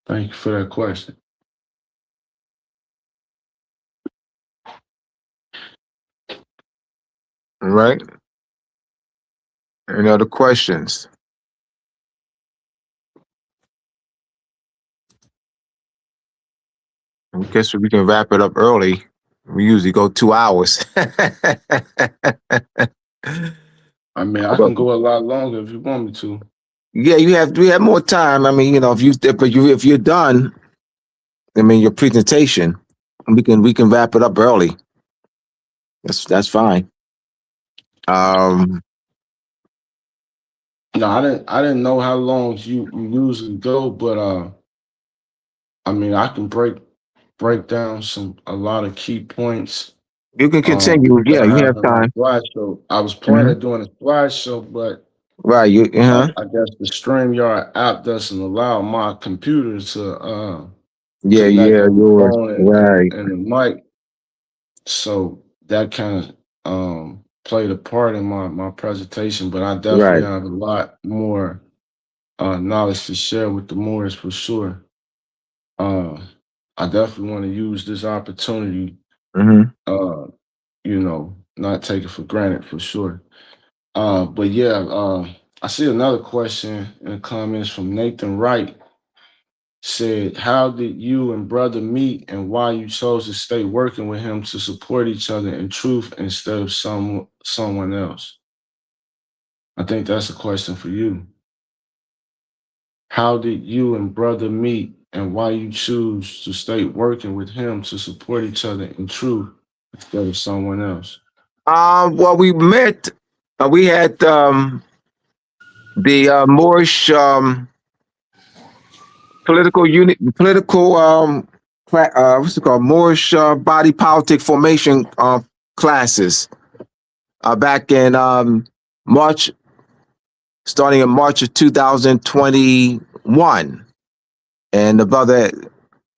thank you for that question. All right. Any other questions? I guess we can wrap it up early. We usually go 2 hours. I mean, I can go a lot longer if you want me to. Yeah, we have more time. I mean, if you're done, I mean your presentation, we can wrap it up early. That's fine. Um No, I didn't know how long you usually go, but I mean I can break down a lot of key points you can continue. that Yeah, I you have have in my time. slideshow. I was planning Hmm. on doing a slideshow, but Right, I guess the StreamYard app doesn't allow my computer to Yeah, connect yeah, on the yours. phone Right. and the mic. So that kind of played a part in my presentation, but I definitely Right. have a lot more knowledge to share with the Moors for sure. Uh, I definitely want to use this opportunity, Hmm. uh, not take it for granted for sure. But yeah, I see another question in the comments from Nathan Wright. Said, how did you and brother meet and why you chose to stay working with him to support each other in truth instead of someone else? I think that's a question for you. How did you and brother meet and why you choose to stay working with him to support each other in truth instead of someone else? Well, we met. We had the Moorish political what's it called? Moorish body politic formation classes back in March starting in March of 2021. And the brother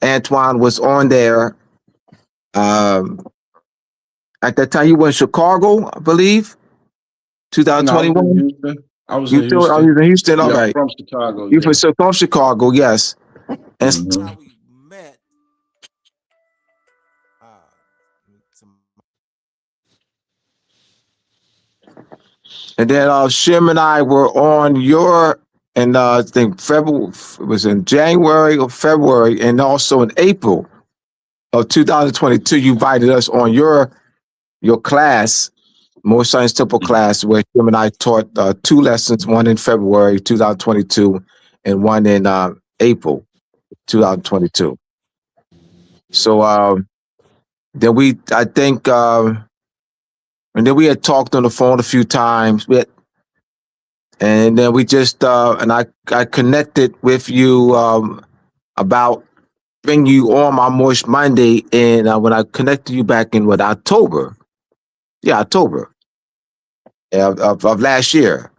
Antoine was on there. Um, at that time, you were in Chicago, I believe, No, I was in 2021. Houston. I was You in still are Houston. you in Houston? All Yeah, I'm right. from Chicago. You Yeah. from Chicago, yes. And so that's Hmm. how we met. Uh, and then Shim and I were on your, and I think February, it was in January or February, and also in April of 2022, you invited us on your class, More Science Temple class, where Shim and I taught 2 lessons, one in February 2022 and one in April 2022. So then I think, and then we had talked on the phone a few times. And then we just and I connected with you about bringing you on my Moorish Monday, and when I connected you back in October, yeah, October of last year,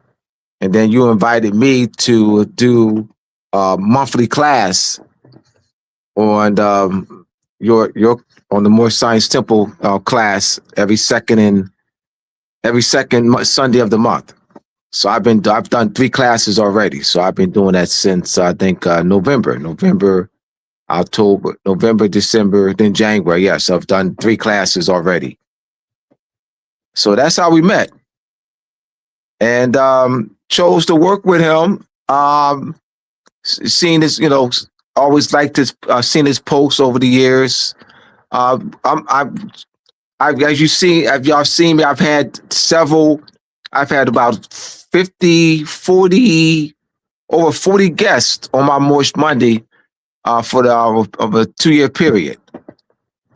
and then you invited me to do a monthly class on your on the Moorish Science Temple class every second Sunday of the month. So I've done 3 classes already. So I've been doing that since I think November, October, November, December, then January. Yes, I've done 3 classes already. So that's how we met, and chose to work with him. Seen his, always liked his, seen his posts over the years. As you see, if y'all seen me, I've had several. I've had about 50, 40, over 40 guests on my Moorish Monday for the of a 2 year period.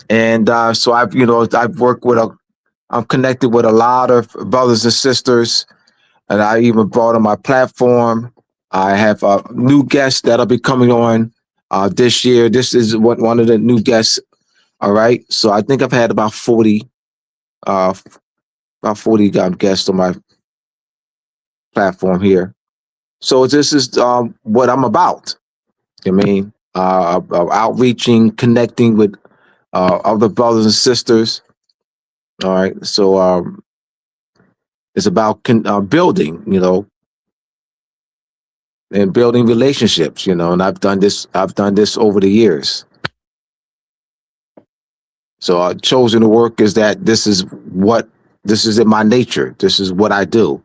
And so I've worked with I'm connected with a lot of brothers and sisters, and I even brought on my platform. I have new guests that'll be coming on this year. This is one of the new guests. All right, so I think I've had uh, about 40 guests on my platform here. So this is what I'm about. I mean, outreaching, connecting with other brothers and sisters. All right, so it's about building, and building relationships, and I've done this. I've done this over the years. So chosen to work is that this is in my nature. This is what I do.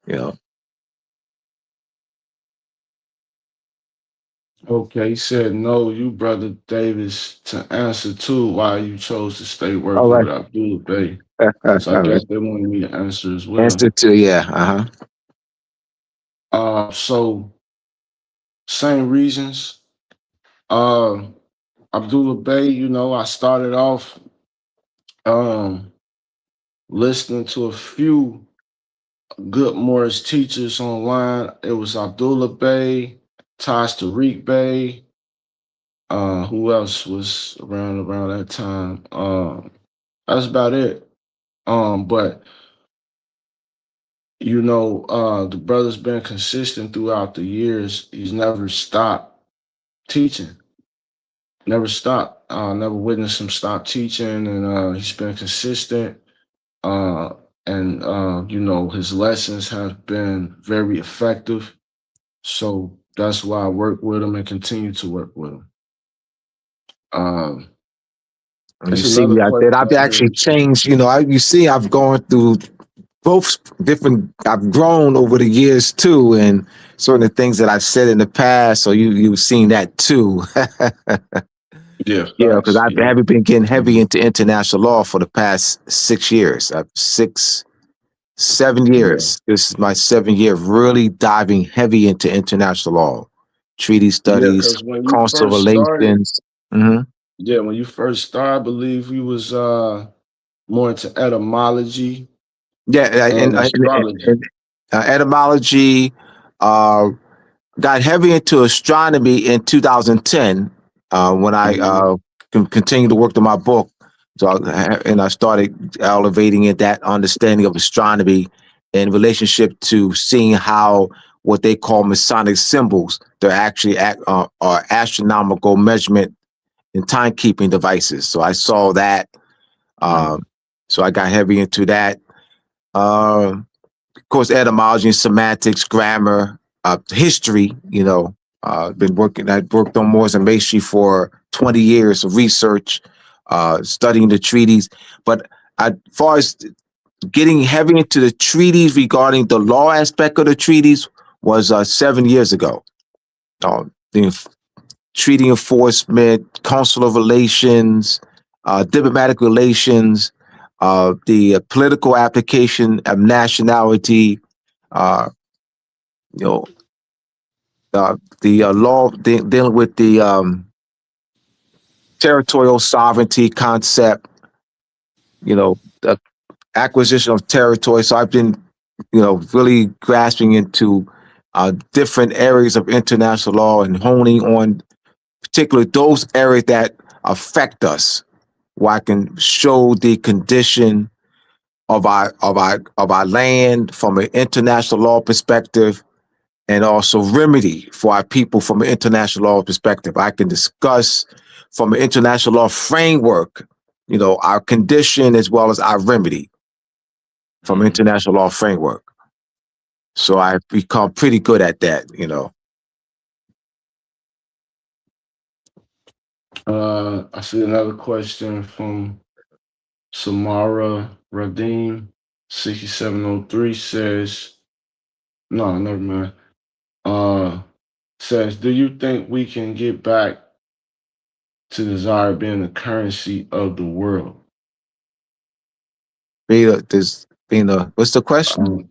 You know. Okay, he said no, you brother Davis, to answer too why you chose to stay All working right. with Abdul Bay. So I All right. guess they wanted me to answer as well. Answer to yeah. Uh huh. So same reasons. Uh Abdullah Bay, I started off um listening to a few good Morris teachers online. It was Abdullah Bay, Taj Tariq Bay. Who else was around that time? That's about it. But the brother's been consistent throughout the years. He's never stopped teaching. Never stopped. Never witnessed him stop teaching, and he's been consistent. And his lessons have been very effective. So that's why I work with him and continue to work with him. And you It's see another me out there. question I've out here. actually changed. You see, I've gone through both different. I've grown over the years too, and certain things that I've said in the past. So you've seen that too. Yeah, Yeah, because facts. I've Yeah. been getting heavy Mhm. into international law for the past 6 years. 7 Yeah. years. This is my 7th year of really diving heavy into international law, treaty Yeah, studies, because when you consular first started, relations. Hmm. when you first started, I believe you was more into etymology Yeah, and astrology. and etymology. Uh, got heavy into astronomy in 2010 when I Hmm. continued to work on my book. So, and I started elevating it that understanding of astronomy in relationship to seeing how what they call Masonic symbols, they're actually are astronomical measurement and timekeeping devices. So I saw that. So I got heavy into that. Of course, etymology and semantics, grammar, history. I worked on Moors and Masonry for 20 years of research, studying the treaties. But as far as getting heavy into the treaties regarding the law aspect of the treaties was 7 years ago. The treaty enforcement, consular relations, diplomatic relations, the political application of nationality, uh, you know, the law dealing with the territorial sovereignty concept, the acquisition of territory. So I've been, really grasping into different areas of international law and honing on particularly those areas that affect us, where I can show the condition of our land from an international law perspective, and also remedy for our people from an international law perspective. I can discuss from an international law framework, our condition as well as our remedy from an international law framework. So I've become pretty good at that. I see another question from Samara Radim 6703 says, no, never mind. Says, do you think we can get back to desire being the currency of the world? What's the question?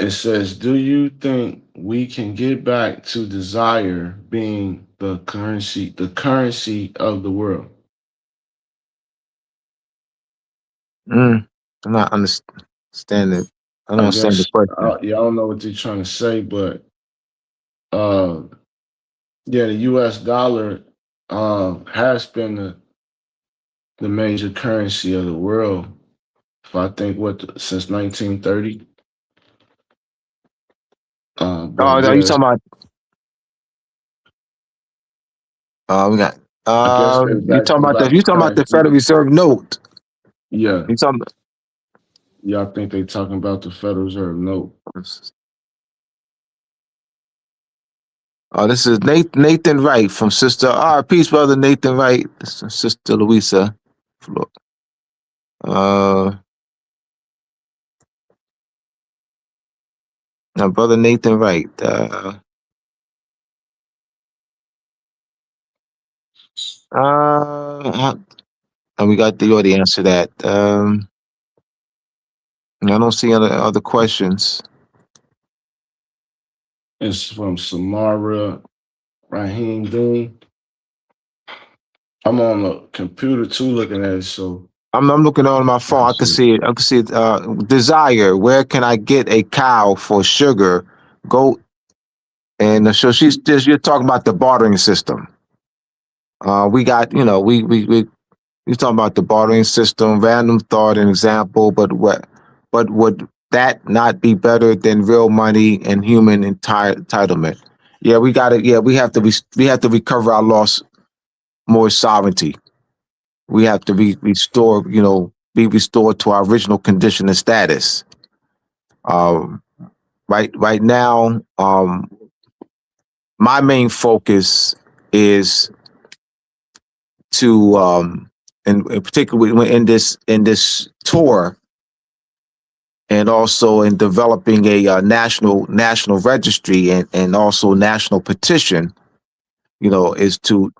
It says, do you think we can get back to desire being the currency of the world? I'm not understanding. I don't I understand the guess, question. yeah, I don't know what they're trying to say, but yeah, the US dollar has been the major currency of the world. If I think since 1930. But Oh, are you yeah, talking about? We got. I guess they're You back talking to about the? about You the talking about the currency. Federal Reserve note? Yeah, You talking? yeah, I think they're talking about the Federal Reserve note. Oh, this is Nathan Wright from Sister. Peace, brother Nathan Wright. This is Sister Louisa. Now, brother Nathan Wright. And we got the already answer that. I don't see other questions. It's from Samara Rahim Dean. I'm on the computer too looking at it, so I'm looking on my phone. I can see it. I can see it. Desire. Where can I get a cow for sugar, goat? And so you're talking about the bartering system. We got, you're talking about the bartering system, random thought, an example, but would that not be better than real money and human entitlement? Yeah, we got it. Yeah, we have to recover our lost more sovereignty. We have to restore, be restored to our original condition and status. Um, right now, my main focus is to, and particularly in this tour, and also in developing a national registry and also national petition, is to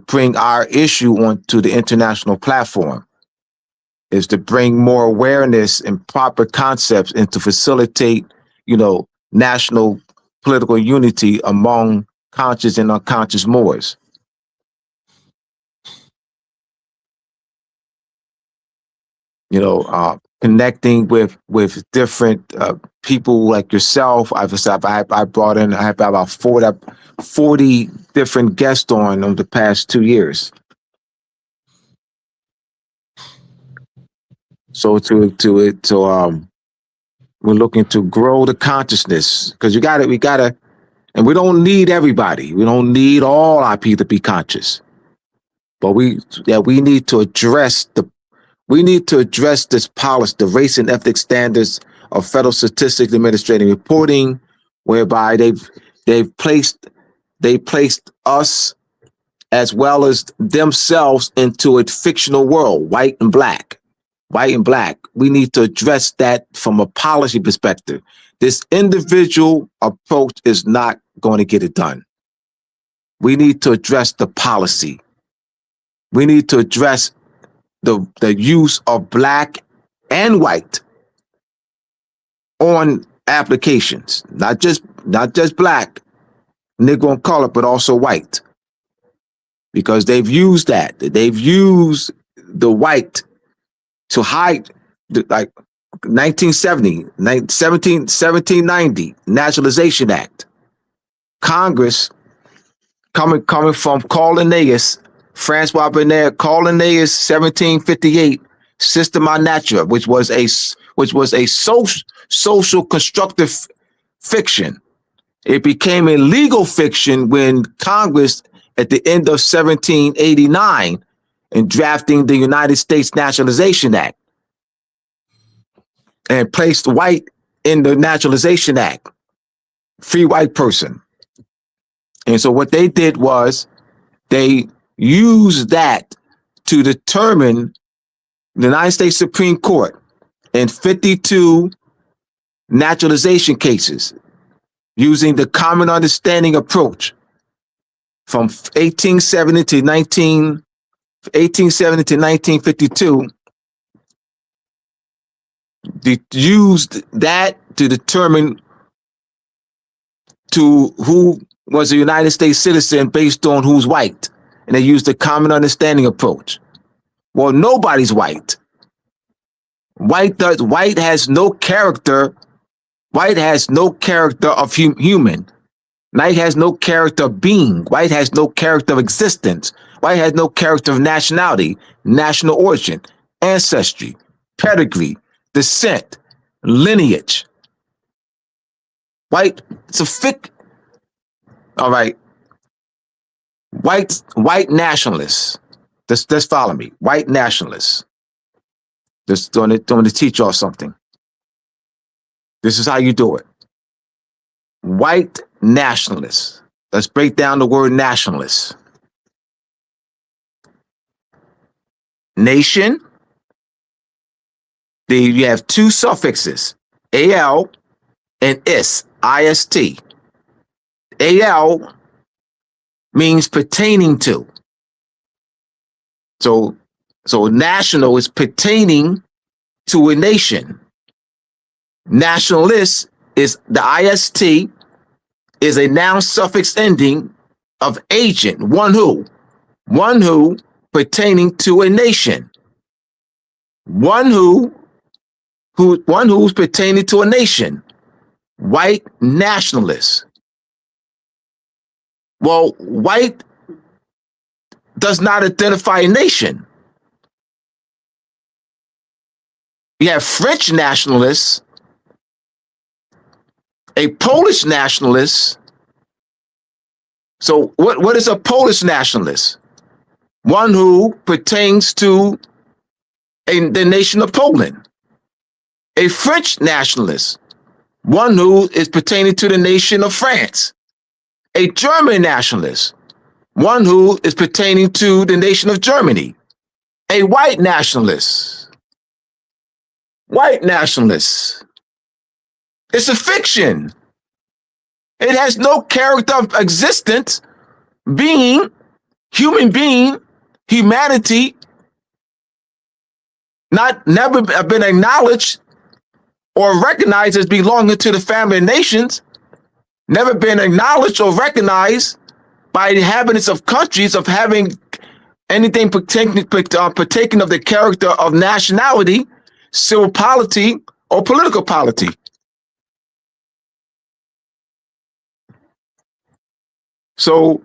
bring our issue onto the international platform, is to bring more awareness and proper concepts and to facilitate, national political unity among conscious and unconscious Moors. Connecting with different people like yourself. I brought in. I have about 40 different guests on the past 2 years. So to We're looking to grow the consciousness because we gotta, and we don't need everybody. We don't need all our people to be conscious, but we need to address this policy, the race and ethnic standards of Federal Statistics Administrative Reporting, whereby they've placed us as well as themselves into a fictional world, white and black. We need to address that from a policy perspective. This individual approach is not going to get it done. We need to address the policy. We need to address the use of black and white on applications, not just black, Negro and color, but also white, because they've used that. They've used the white to hide, like 1790 Naturalization Act. Congress coming from Linnaeus, Francois Bernard, Linnaeus, 1758, Systema Natura, which was a social constructive fiction. It became a legal fiction when Congress, at the end of 1789, in drafting the United States Naturalization Act, and placed white in the Naturalization Act, free white person. And so what they did was they used that to determine the United States Supreme Court in 52 naturalization cases using the common understanding approach from 1870 to 1952. They used that to determine who was a United States citizen based on who's white. And they used the common understanding approach. Well, nobody's white. White has no character. White has no character of human. White has no character of being. White has no character of existence. White has no character of nationality, national origin, ancestry, pedigree, descent, lineage. White, it's a fic. All right. White nationalists. Just follow me. White nationalists. Just going to teach y'all something. This is how you do it. White nationalists. Let's break down the word nationalist. Nation. You have two suffixes, al and ist, ist. Al means pertaining to. So national is pertaining to a nation. Nationalist is the ist is a noun suffix ending of agent, one who pertaining to a nation. One who's pertaining to a nation. White nationalist. Well, white does not identify a nation. You have French nationalists, a Polish nationalist. So what is a Polish nationalist? One who pertains to the nation of Poland. A French nationalist, one who is pertaining to the nation of France. A German nationalist, one who is pertaining to the nation of Germany. A white nationalist. White nationalist. It's a fiction. It has no character of existence, being, human being, humanity, never been acknowledged or recognized as belonging to the family of nations, never been acknowledged or recognized by inhabitants of countries of having anything partaking of the character of nationality, civil polity, or political polity. So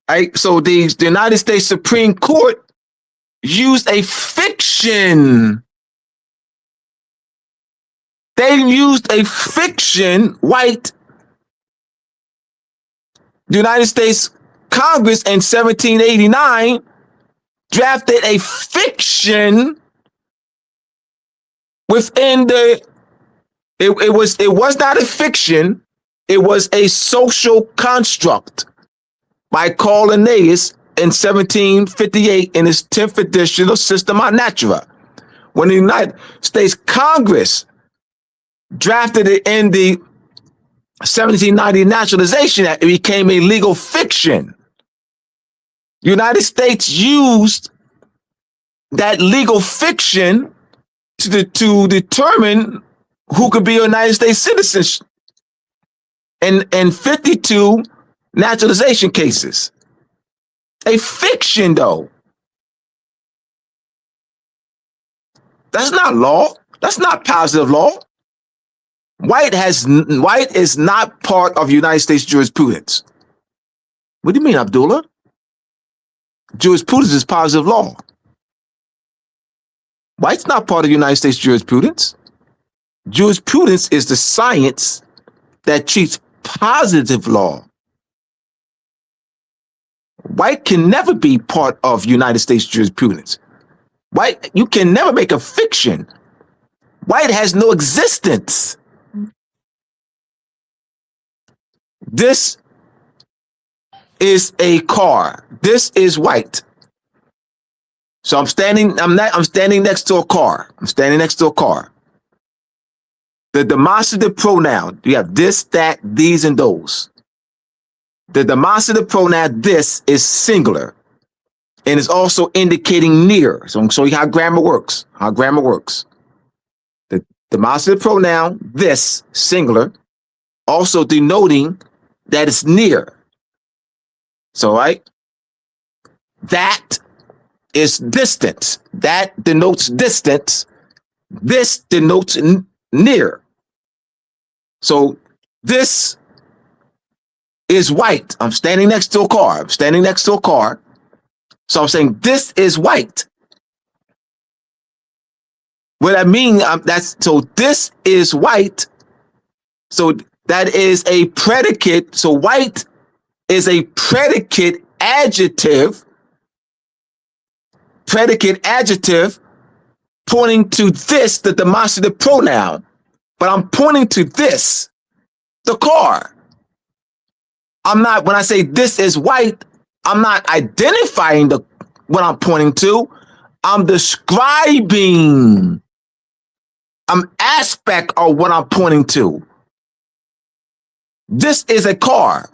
the United States Supreme Court used a fiction They used a fiction, white, the United States Congress in 1789 drafted a fiction within it was not a fiction, it was a social construct by Carl Linnaeus in 1758 in his 10th edition of Systema Naturae. When the United States Congress drafted it in the 1790 Naturalization Act, it became a legal fiction. The United States used that legal fiction to determine who could be a United States citizen in 52 naturalization cases. A fiction, though. That's not law. That's not positive law. White is not part of United States jurisprudence. What do you mean, Abdullah? Jurisprudence is positive law. White's not part of United States jurisprudence. Jurisprudence is the science that treats positive law. White can never be part of United States jurisprudence. White, you can never make a fiction. White has no existence. This is a car. This is white. So I'm standing next to a car. I'm standing next to a car. The demonstrative pronoun, you have this, that, these, and those. The demonstrative pronoun this is singular and is also indicating near. So I'm showing you how grammar works. The demonstrative pronoun this, singular, also denoting that it's near. So, right? That is distance. That denotes distance. This denotes near. So this is white. I'm standing next to a car. So I'm saying this is white. What I mean, so this is white. So that is a predicate. So white is a predicate adjective pointing to this, the demonstrative pronoun. But I'm pointing to this, the car. When I say this is white, I'm not identifying what I'm pointing to. I'm describing an aspect of what I'm pointing to. This is a car.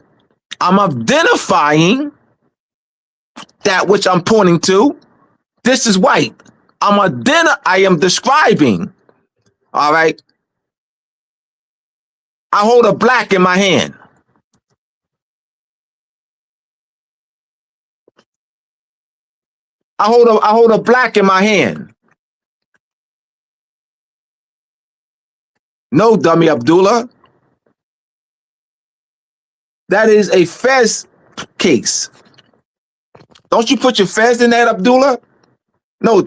I'm identifying that which I'm pointing to. This is white. I am describing. All right. I hold a black in my hand. I hold a black in my hand. No, dummy Abdullah. That is a fez case. Don't you put your fez in that, Abdullah? No,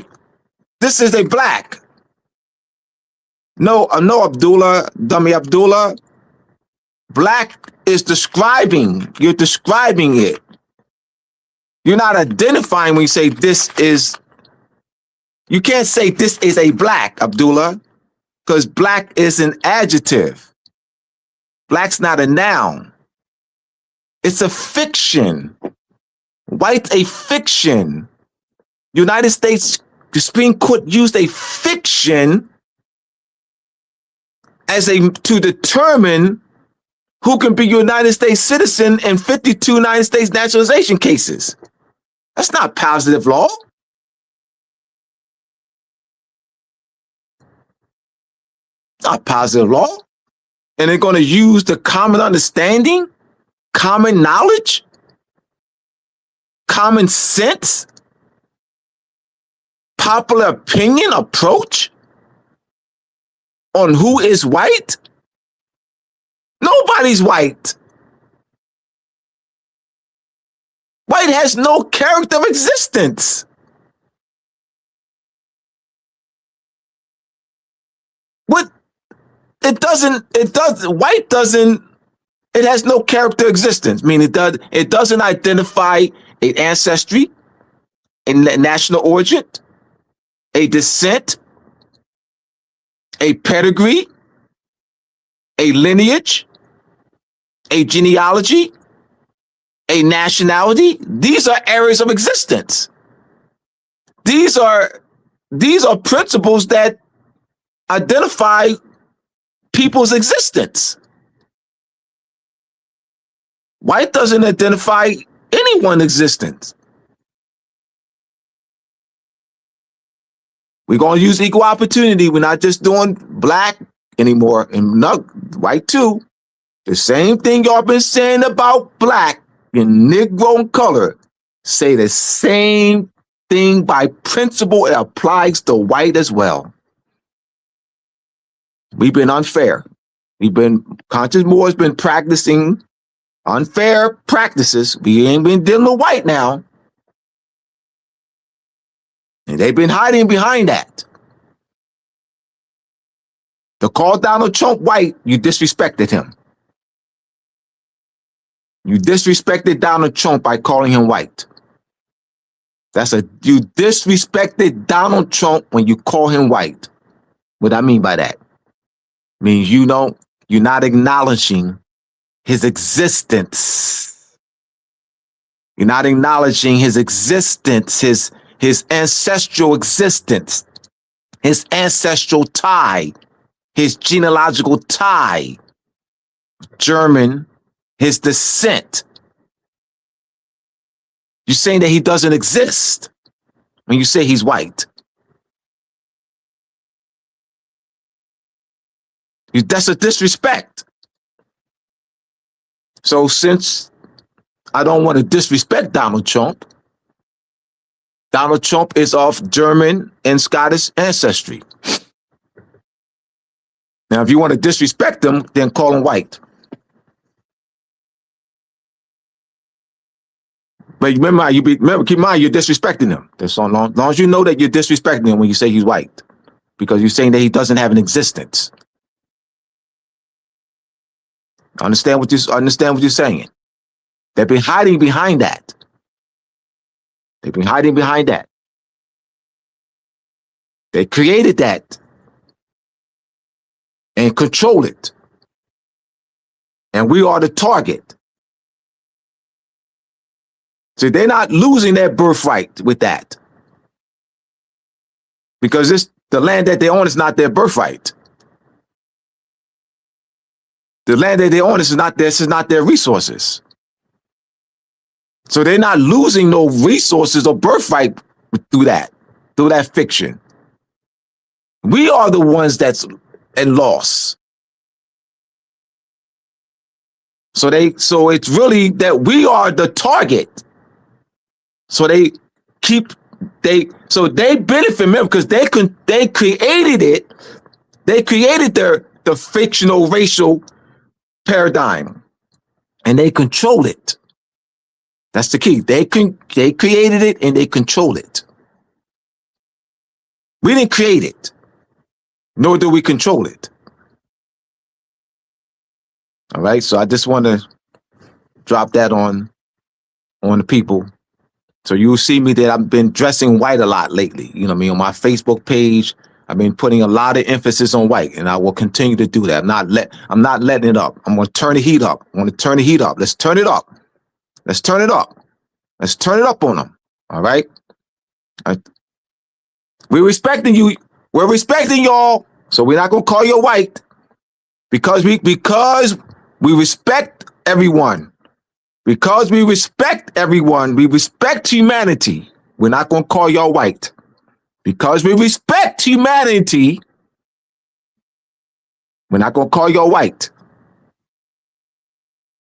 this is a black. No, Abdullah, dummy Abdullah. Black is describing. You're describing it. You're not identifying when you say this is. You can't say this is a black, Abdullah, because black is an adjective. Black's not a noun. It's a fiction. White's a fiction. United States Supreme Court used a fiction to determine who can be a United States citizen in 52 United States naturalization cases. That's not positive law. Not positive law. And they're going to use the common understanding, common knowledge, common sense, popular opinion approach on who is white. Nobody's white. White has no character of existence. What white doesn't, it has no character existence. I mean, it doesn't identify an ancestry, a national origin, a descent, a pedigree, a lineage, a genealogy, a nationality. These are areas of existence. These are principles that identify people's existence. White doesn't identify anyone's existence. We're going to use equal opportunity. We're not just doing black anymore, and not white too. The same thing y'all been saying about black and Negro and color, say the same thing by principle. It applies to white as well. We've been unfair. Conscious Moors been practicing unfair practices. We ain't been dealing with white now. And they've been hiding behind that. To call Donald Trump white, you disrespected him. You disrespected Donald Trump by calling him white. You disrespected Donald Trump when you call him white. What I mean by that means you're not acknowledging his existence. You're not acknowledging his existence, his ancestral existence, his ancestral tie, his genealogical tie, German, his descent. You're saying that he doesn't exist when you say he's white. That's a disrespect. So since I don't want to disrespect Donald Trump is of German and Scottish ancestry. Now, if you want to disrespect him, then call him white. But keep in mind, you're disrespecting him. That's so long as you know that you're disrespecting him when you say he's white, because you're saying that he doesn't have an existence. Understand what you're saying. They've been hiding behind that. They created that and control it. And we are the target. So they're not losing their birthright with that. Because the land that they own is not their birthright. The land that they own is not their resources. So they're not losing no resources or birthright through that fiction. We are the ones that's at loss. So it's really that we are the target. So they benefit from it because they created it. They created the fictional racial paradigm, and they control it. That's the key. They created it and they control it. We didn't create it, nor do we control it. All right. So I just want to drop that on the people. So you'll see me that I've been dressing white a lot lately. You know what I mean? On my Facebook page, I've been putting a lot of emphasis on white, and I will continue to do that. I'm not letting it up. I'm going to turn the heat up. Let's turn it up. Let's turn it up. Let's turn it up on them. All right. We're respecting you. We're respecting y'all. So we're not going to call you white because we respect everyone. Because we respect everyone, we respect humanity. We're not going to call y'all white. Because we respect humanity, we're not going to call y'all white.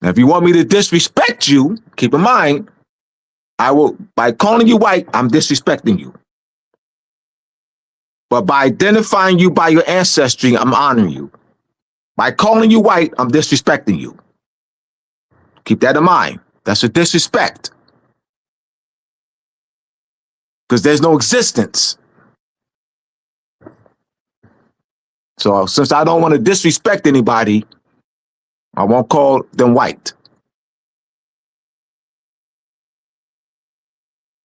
Now, if you want me to disrespect you, keep in mind, by calling you white, I'm disrespecting you. But by identifying you by your ancestry, I'm honoring you. By calling you white, I'm disrespecting you. Keep that in mind. That's a disrespect. Because there's no existence. So since I don't want to disrespect anybody, I won't call them white.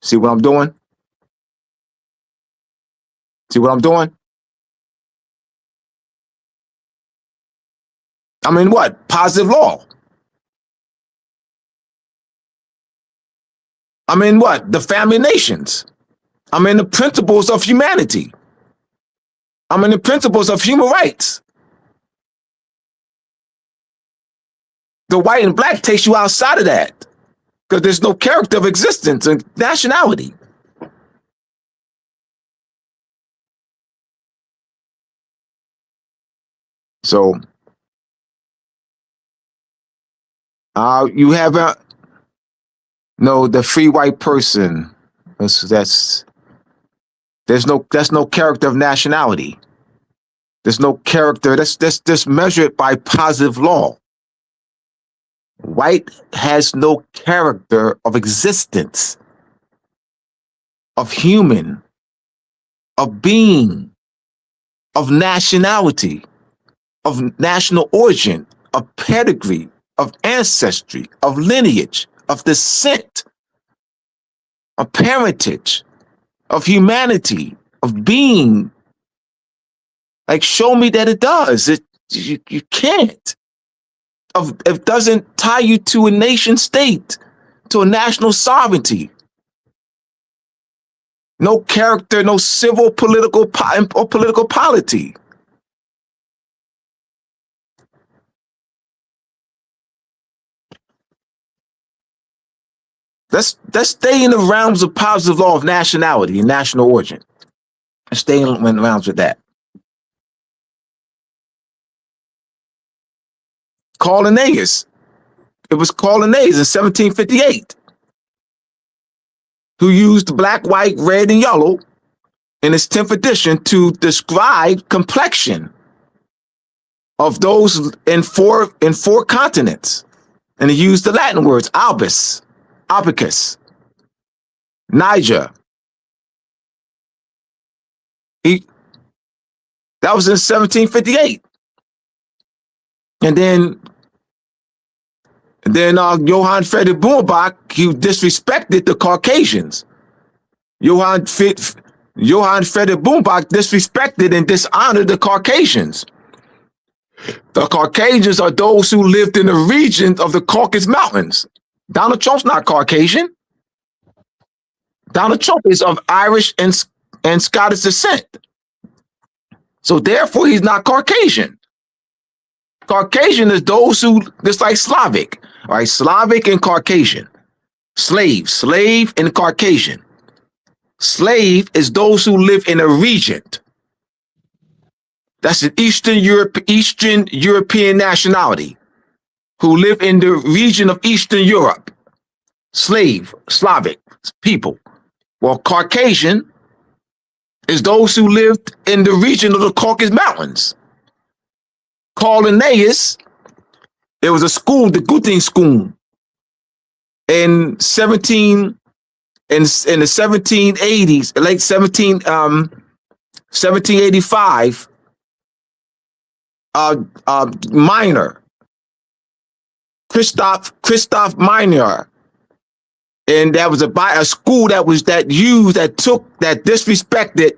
See what I'm doing? See what I'm doing? I mean, what? Positive law. I mean, what? The family nations. I mean, the principles of humanity. I mean, the principles of human rights. The white and black takes you outside of that because there's no character of existence and nationality. So, you have the free white person. That's no character of nationality. There's no character. That's measured by positive law. White has no character of existence, of human, of being, of nationality, of national origin, of pedigree, of ancestry, of lineage, of descent, of parentage, of humanity, of being. Like, show me that it does. You can't. It doesn't tie you to a nation state, to a national sovereignty. No character, no civil, political, or political polity. Let's stay in the realms of positive law of nationality and national origin. Let's stay in the realms with that. Linnaeus. It was Linnaeus in 1758 who used black, white, red, and yellow in his 10th edition to describe complexion of those in four continents. And he used the Latin words albus, albicus, Niger. That was in 1758. And then Johann Friedrich Baumbach, he disrespected the Caucasians. Johann Friedrich Baumbach disrespected and dishonored the Caucasians. The Caucasians are those who lived in the region of the Caucasus Mountains. Donald Trump's not Caucasian. Donald Trump is of Irish and Scottish descent. So therefore, he's not Caucasian. Caucasian is those who, just like Slavic, all right? Slavic and Caucasian. Slave and Caucasian. Slave is those who live in a region. That's an Eastern European nationality who live in the region of Eastern Europe. Slavic people. Well, Caucasian is those who lived in the region of the Caucasus Mountains. Linnaeus, it was a school, the Goething School, in the 1780s, late 1785. Minor, Christoph Minor, and that was a school that disrespected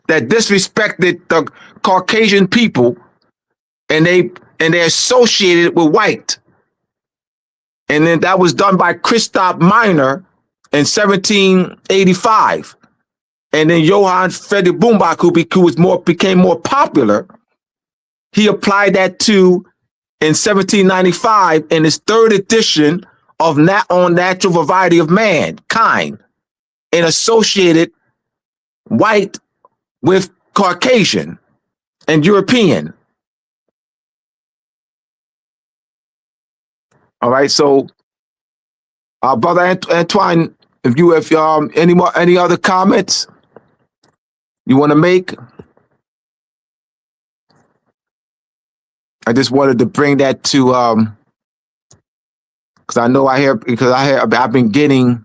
the Caucasian people, and they associated it with white, and then that was done by Christoph Minor in 1785, and then Johann Friedrich Baumbach, who became more popular. He applied that to in 1795 in his 3rd edition of On Natural Variety of Mankind, and associated white with Caucasian and European. All right, so Brother Antoine, if you have any other comments you want to make? I just wanted to bring that to because I've been getting,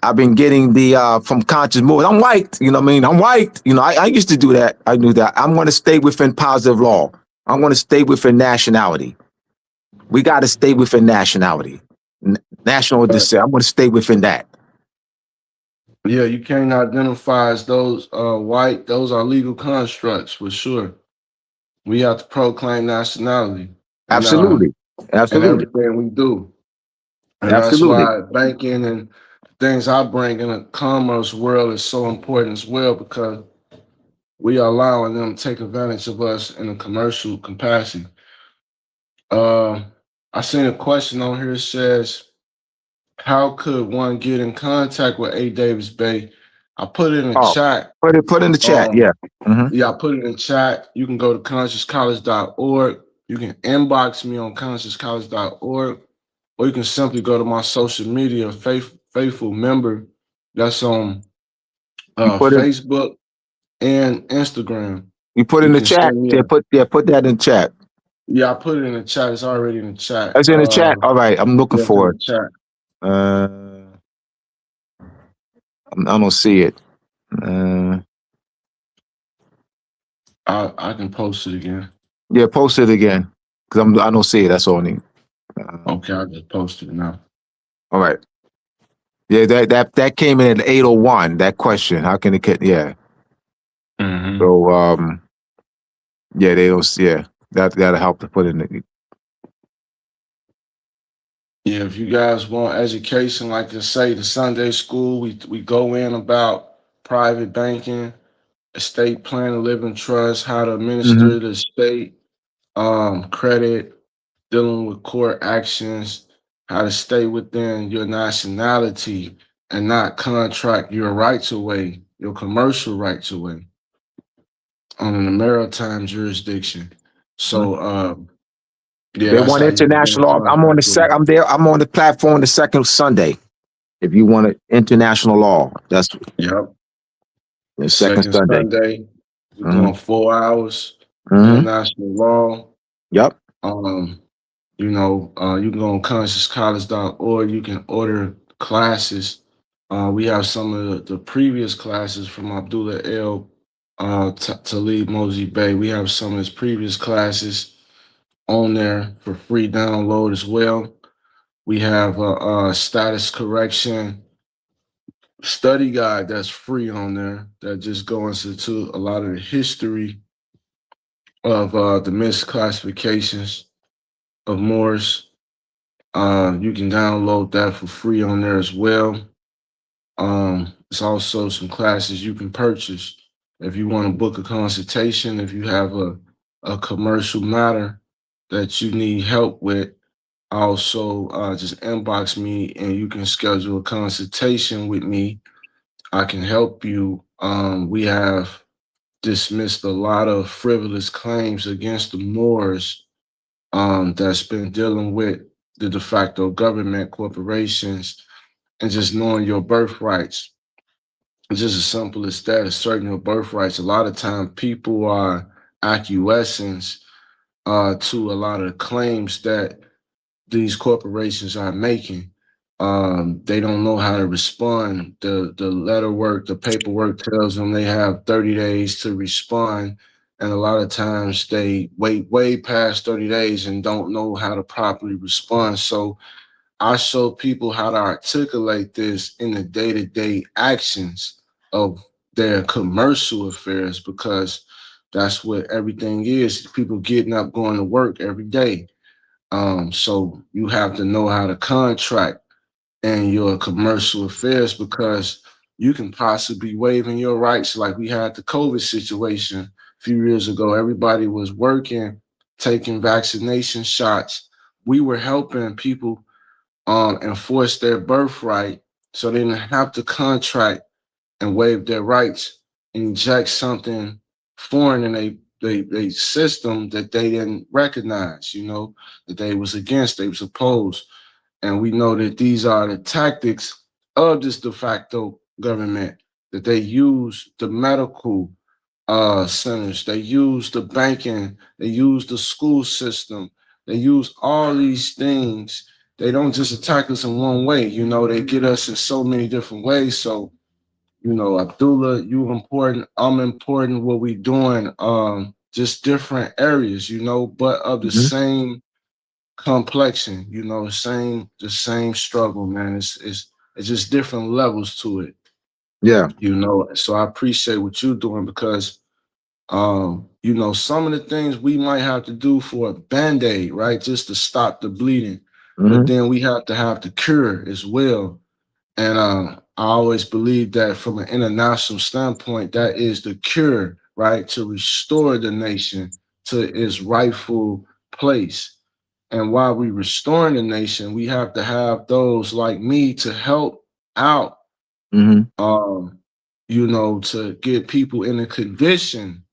I've been getting the from conscious movement. I'm white, you know what I mean? I'm white. You know, I used to do that. I knew that. I'm going to stay within positive law. I'm going to stay within nationality. We got to stay within nationality, national descent. I'm going to stay within that. Yeah, you can't identify as those white. Those are legal constructs for sure. We have to proclaim nationality Absolutely, in absolutely, everything we do, and that's absolutely. why banking and things I bring in the commerce world is so important as well, because we are allowing them to take advantage of us in a commercial capacity. Uh, I seen a question on here that says, how could one get in contact with A. Davis Bay? I put it in the Oh, chat. put in the chat. Um, Yeah. Mm-hmm. yeah, I put it in the chat. You can go to consciouscollege.org. You can inbox me on consciouscollege.org, or you can simply go to my social media, faithful member. That's on You put it. Facebook and Instagram. You put You in the can chat. send me Yeah. a Put that in the chat. Yeah, I put it in the chat. It's already in the chat. It's in the chat. All right. I'm looking Yeah, it's in for the it. chat. I don't see it. I can post it again. Yeah, post it again because I don't see it. That's all I need. Okay, I just posted it now. All right. Yeah, that came in at 8:01. That question. How can it get? Yeah. Mm-hmm. So yeah, they don't. Yeah, that'll help to put in the. Yeah, if you guys want education, like I say, the Sunday school, we go in about private banking, estate planning, living trust, how to Mm-hmm. administer the estate, credit, dealing with court actions, how to stay within your nationality and not contract your rights away, your commercial rights away on a maritime jurisdiction. So yeah, They that's want how you can get in international. I'm on the contact with me. I'm there. I'm on the platform the second Sunday. If you want it, international law, that's Yep. the second Second Sunday. Sunday, we're Mm-hmm. doing 4 hours, Mm-hmm. international law. Yep. You can go on consciouscollege.org. You can order classes. We have some of the previous classes from Abdullah El Talib Mosey Bay. We have some of his previous classes on there for free download as well. We have a status correction study guide that's free on there that just goes into a lot of the history of the misclassifications of Moors. You can download that for free on there as well. It's also some classes you can purchase if you want to book a consultation, if you have a commercial matter that you need help with. Also, just inbox me and you can schedule a consultation with me. I can help you. We have dismissed a lot of frivolous claims against the Moors that's been dealing with the de facto government, corporations, and just knowing your birthrights. It's just as simple as that, asserting your birthrights. A lot of time people are acquiescence to a lot of the claims that these corporations are making. They don't know how to respond. The letter work, the paperwork tells them they have 30 days to respond. And a lot of times they wait way past 30 days and don't know how to properly respond. So I show people how to articulate this in the day-to-day actions of their commercial affairs, because that's what everything is. People getting up, going to work every day. So you have to know how to contract in your commercial affairs, because you can possibly waiving your rights. Like we had the COVID situation a few years ago. Everybody was working, taking vaccination shots. We were helping people enforce their birthright so they didn't have to contract and waive their rights, inject something foreign in a system that they didn't recognize, that they was against, they was opposed. And we know that these are the tactics of this de facto government, that they use the medical centers, they use the banking, they use the school system, they use all these things they don't just attack us in one way. You know, they get us in so many different ways. So, you know, Abdullah, you important, I'm important, what we doing, just different areas, you know, but of the Mhm. same complexion, you know, the same struggle, man. It's just different levels to it, Yeah. you know. So I appreciate what you're doing because you know, some of the things we might have to do for a band-aid, right? Just to stop the bleeding. But Hmm. then we have to have the cure as well. And I always believe that from an international standpoint, that is the cure, right? To restore the nation to its rightful place. And while we restoring the nation, we have to have those like me to help out, Hmm. um, you know, to get people in a condition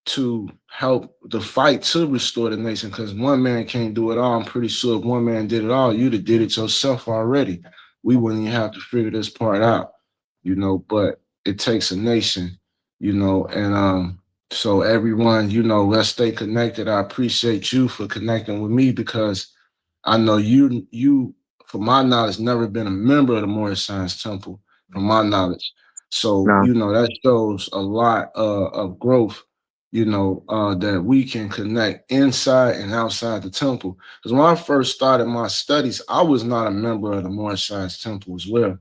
to help the fight to restore the nation. Because one man can't do it all. I'm pretty sure if one man did it all, you'd have did it yourself already. We wouldn't even have to figure this part out, you know. But it takes a nation, you know. And so everyone, you know, let's stay connected. I appreciate you for connecting with me because I know you, from my knowledge, never been a member of the Moorish Science Temple, from my knowledge. So, No. you know, that shows a lot of growth, you know, that we can connect inside and outside the temple. Because when I first started my studies, I was not a member of the Moorish Science Temple as well.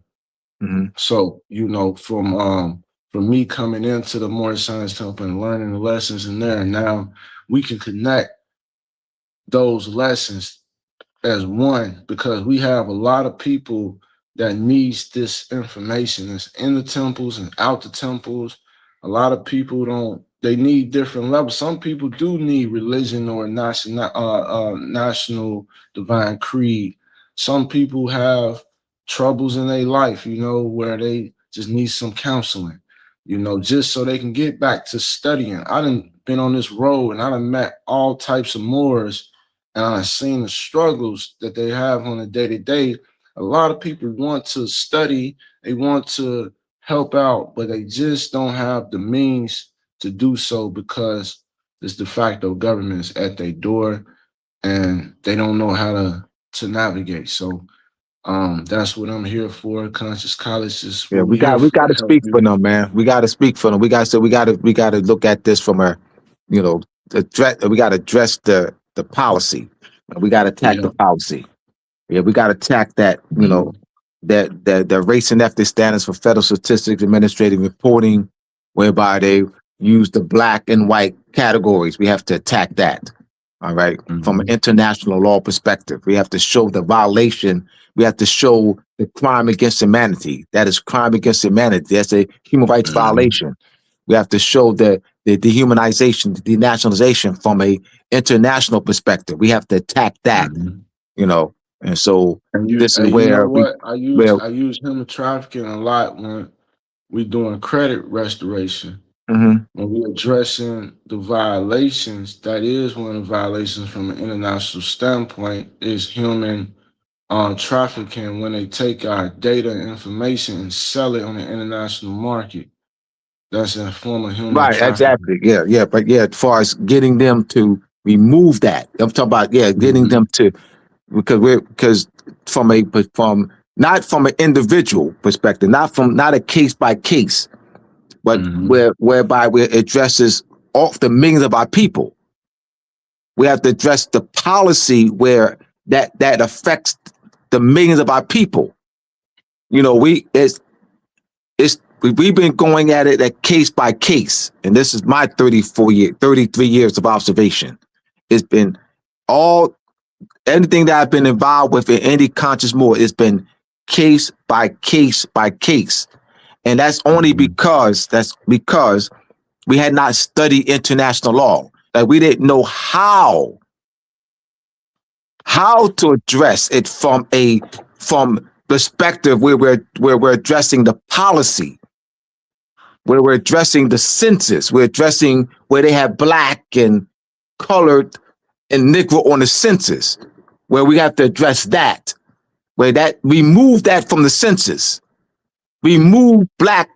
Hmm. So, you know, from me coming into the Moorish Science Temple and learning the lessons in there, now we can connect those lessons as one because we have a lot of people that needs this information that's in the temples and out the temples. A lot of people don't, they need different levels. Some people do need religion or national divine creed. Some people have troubles in their life, you know, where they just need some counseling, you know, just so they can get back to studying. I done been on this road and I done met all types of Moors and I've seen the struggles that they have on a day to day. A lot of people want to study, they want to help out, but they just don't have the means to do so because this de facto government is at their door and they don't know how to navigate. So that's what I'm here for. Conscious College is Yeah, what we here we for got to to help speak for you. them, man. We got to speak for them. We got to look at this from a, you know, we got to address the policy. We got to attack Yeah. the policy. Yeah, we got to attack that. You know, Mhm. that the race and ethnic standards for federal statistics administrative reporting, whereby they use the black and white categories. We have to attack that. All right. From an Mhm. international law perspective, we have to show the violation. We have to show the crime against humanity. That is crime against humanity. That's a human rights Mhm. violation. We have to show the dehumanization, the denationalization from a international perspective. We have to attack that, Mhm. you know. And so this is You know where what? where I use human trafficking a lot when we doing credit restoration. mhm. When we're addressing the violations, that is one of the violations from an international standpoint is human trafficking when they take our data and information and sell it on the international market. That's a form of human Right, trafficking. exactly. Yeah, yeah. But yeah, as far as getting them to remove that, I'm talking about, yeah, getting Mm-hmm. them to, because from not from an individual perspective, not a case by case, but Mm-hmm. whereby we addresses all the millions of our people. We have to address the policy where that affects the millions of our people. You know, we've been going at it at case by case, and this is my 33 years of observation. It's been all anything that I've been involved with in any conscious more. It's been case by case by case, and that's because we had not studied international law. Like we didn't know how to address it from perspective where we're addressing the policy, where we're addressing the census, we're addressing where they have black and colored and Negro on the census, where we have to address that, where that remove that from the census, remove black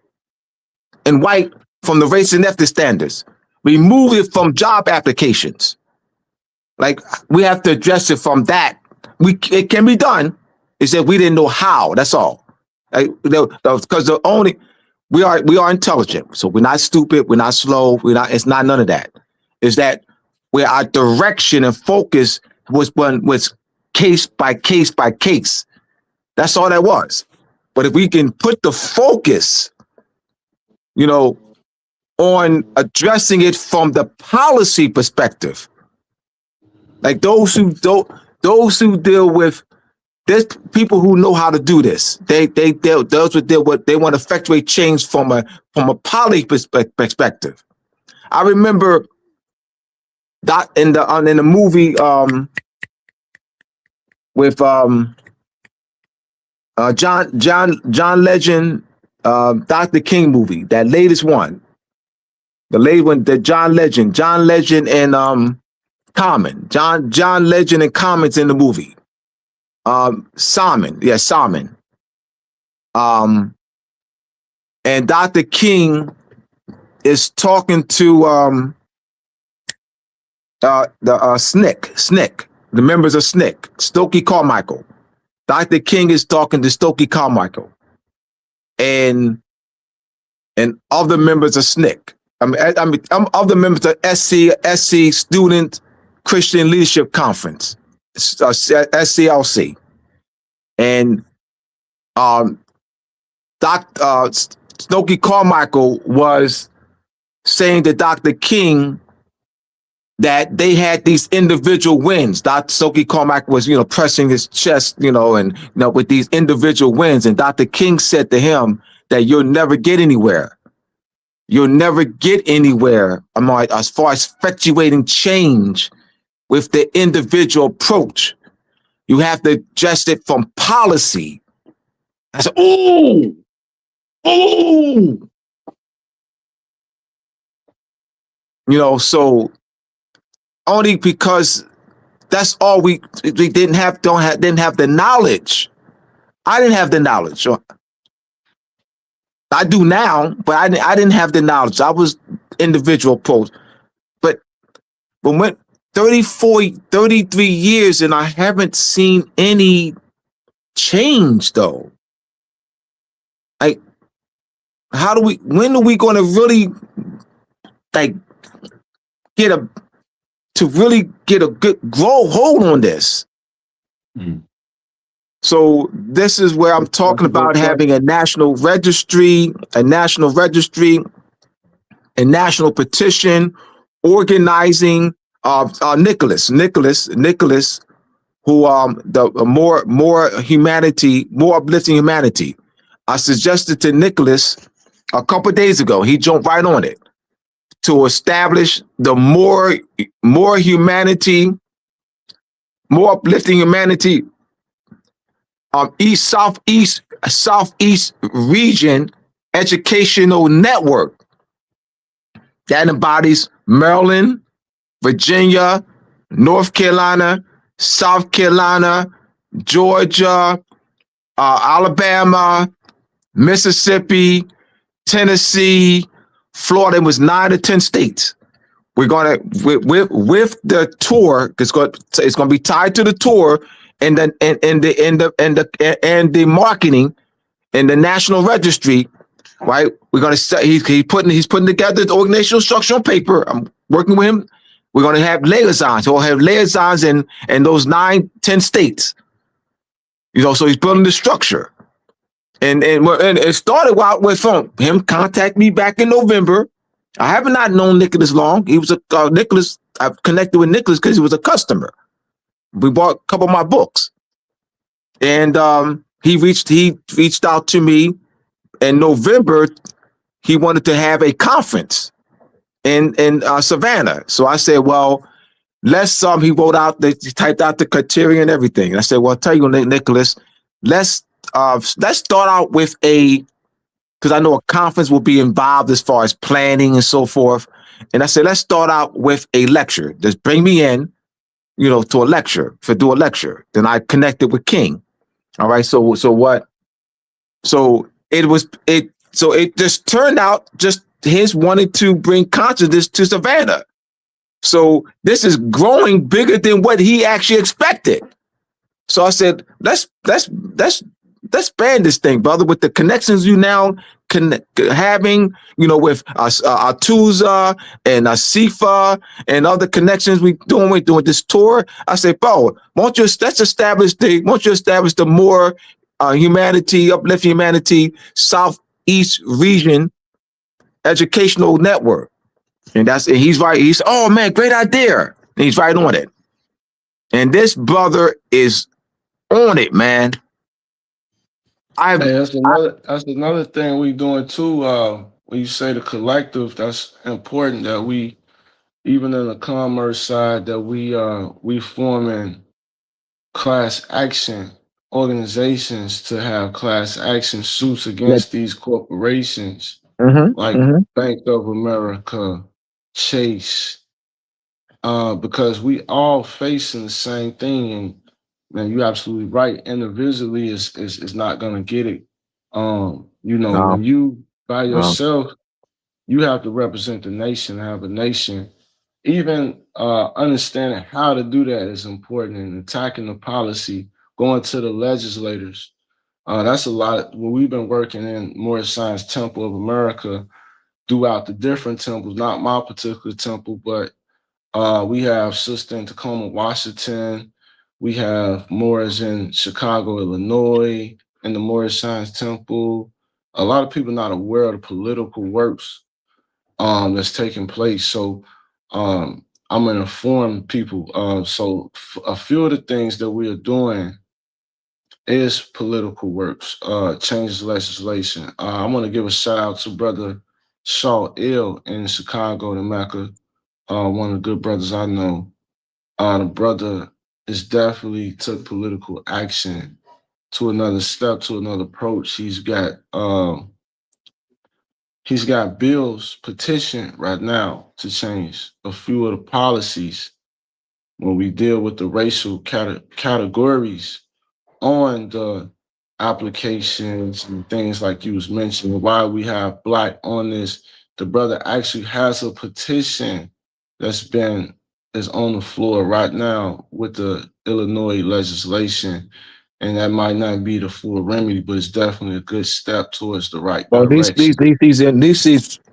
and white from the race and ethnic standards, remove it from job applications. Like we have to address it from that it can be done. It's that we didn't know how. That's all. Because we are intelligent, so we're not stupid. We're not slow. We're not. It's not none of that. It's that where our direction and focus was case by case by case. That's all that was. But if we can put the focus, on addressing it from the policy perspective, like those who deal with there's people who know how to do this. Those who deal with, they want to effectuate change from a policy perspective. I remember that in the movie with John Legend, Dr. King movie, that latest one. The late one, the John Legend and Common. John Legend and Common's in the movie. Simon. And Dr. King is talking to the SNCC, the members of SNCC, Stokely Carmichael. Dr. King is talking to Stokely Carmichael and other members of SNCC. I'm of the members of SC Student Christian Leadership Conference, SCLC, and Stokely Carmichael was saying to Dr. King that they had these individual wins. Dr. Stokely Carmichael was, pressing his chest, with these individual wins, and Dr. King said to him that you'll never get anywhere. You'll never get anywhere as far as effectuating change with the individual approach. You have to adjust it from policy. I said, ooh. So only because that's all we didn't have the knowledge. I didn't have the knowledge. I do now, but I didn't have the knowledge. I was individual approach. But went 33 years and I haven't seen any change though. Like, when are we going to really get a good hold on this? Mm. So this is where I'm talking about having a national registry, a national petition, organizing Nicholas, who the more uplifting humanity. I suggested to Nicholas a couple of days ago. He jumped right on it to establish the more humanity, more uplifting humanity. Southeast region educational network that embodies Maryland, Virginia, North Carolina, South Carolina, Georgia, Alabama, Mississippi, Tennessee, Florida. It was 9 to 10 states. We're gonna with the tour. It's going to be tied to the tour. And then the marketing and the national registry, right? We're gonna he's putting together the organizational structure on paper. I'm working with him. We're gonna have liaisons. We'll have liaisons in those 9-10 states. So he's building the structure, and it started out with him contact me back in November. I have not known Nicholas long. He was Nicholas. I've connected with Nicholas because he was a customer. We bought a couple of my books, and he reached out to me in November. He wanted to have a conference in Savannah. So I said, well, let's he wrote out, he typed out the criteria and everything. And I said, well, I'll tell you, Nicholas, let's start out with because I know a conference will be involved as far as planning and so forth. And I said, let's start out with a lecture. Just bring me in, to a lecture, do a lecture. Then I connected with King. All right. So it just turned out just his wanting to bring consciousness to Savannah. So this is growing bigger than what he actually expected. So I said, let's ban this thing, brother, with the connections you now having, with Atuza and Sifa and other connections we're doing this tour. I say, bro, won't you establish the more humanity, uplift humanity, Southeast region educational network? And he's right. He's, oh man, great idea. And he's right on it. And this brother is on it, man. Hey, that's another thing we doing too. When you say the collective, that's important that we, even in the commerce side, that we forming class action organizations to have class action suits Yeah. against these corporations like Mm-hmm. Bank of America, Chase, because we all facing the same thing. And man, you're absolutely right. Individually is not gonna get it. No, When you by no. yourself, you have to represent the nation, have a nation. Even understanding how to do that is important, and attacking the policy, going to the legislators. That's a lot. When we've been working in Moorish Science Temple of America throughout the different temples, not my particular temple, but we have Sister in Tacoma, Washington. We have Moors in Chicago, Illinois, in the Moorish Science Temple. A lot of people not aware of the political works that's taking place. So I'm gonna inform people. A few of the things that we are doing is political works, changes legislation. I want to give a shout out to Brother Shaw Ill in Chicago, the Mecca, one of the good brothers I know. The brother is definitely took political action to another step, to another approach. He's got bills petitioned right now to change a few of the policies when we deal with the racial categories on the applications and things like you was mentioning, why we have black on this. The brother actually has a petition that's been is on the floor right now with the Illinois legislation. And that might not be the full remedy, but it's definitely a good step towards the right Well, direction. he's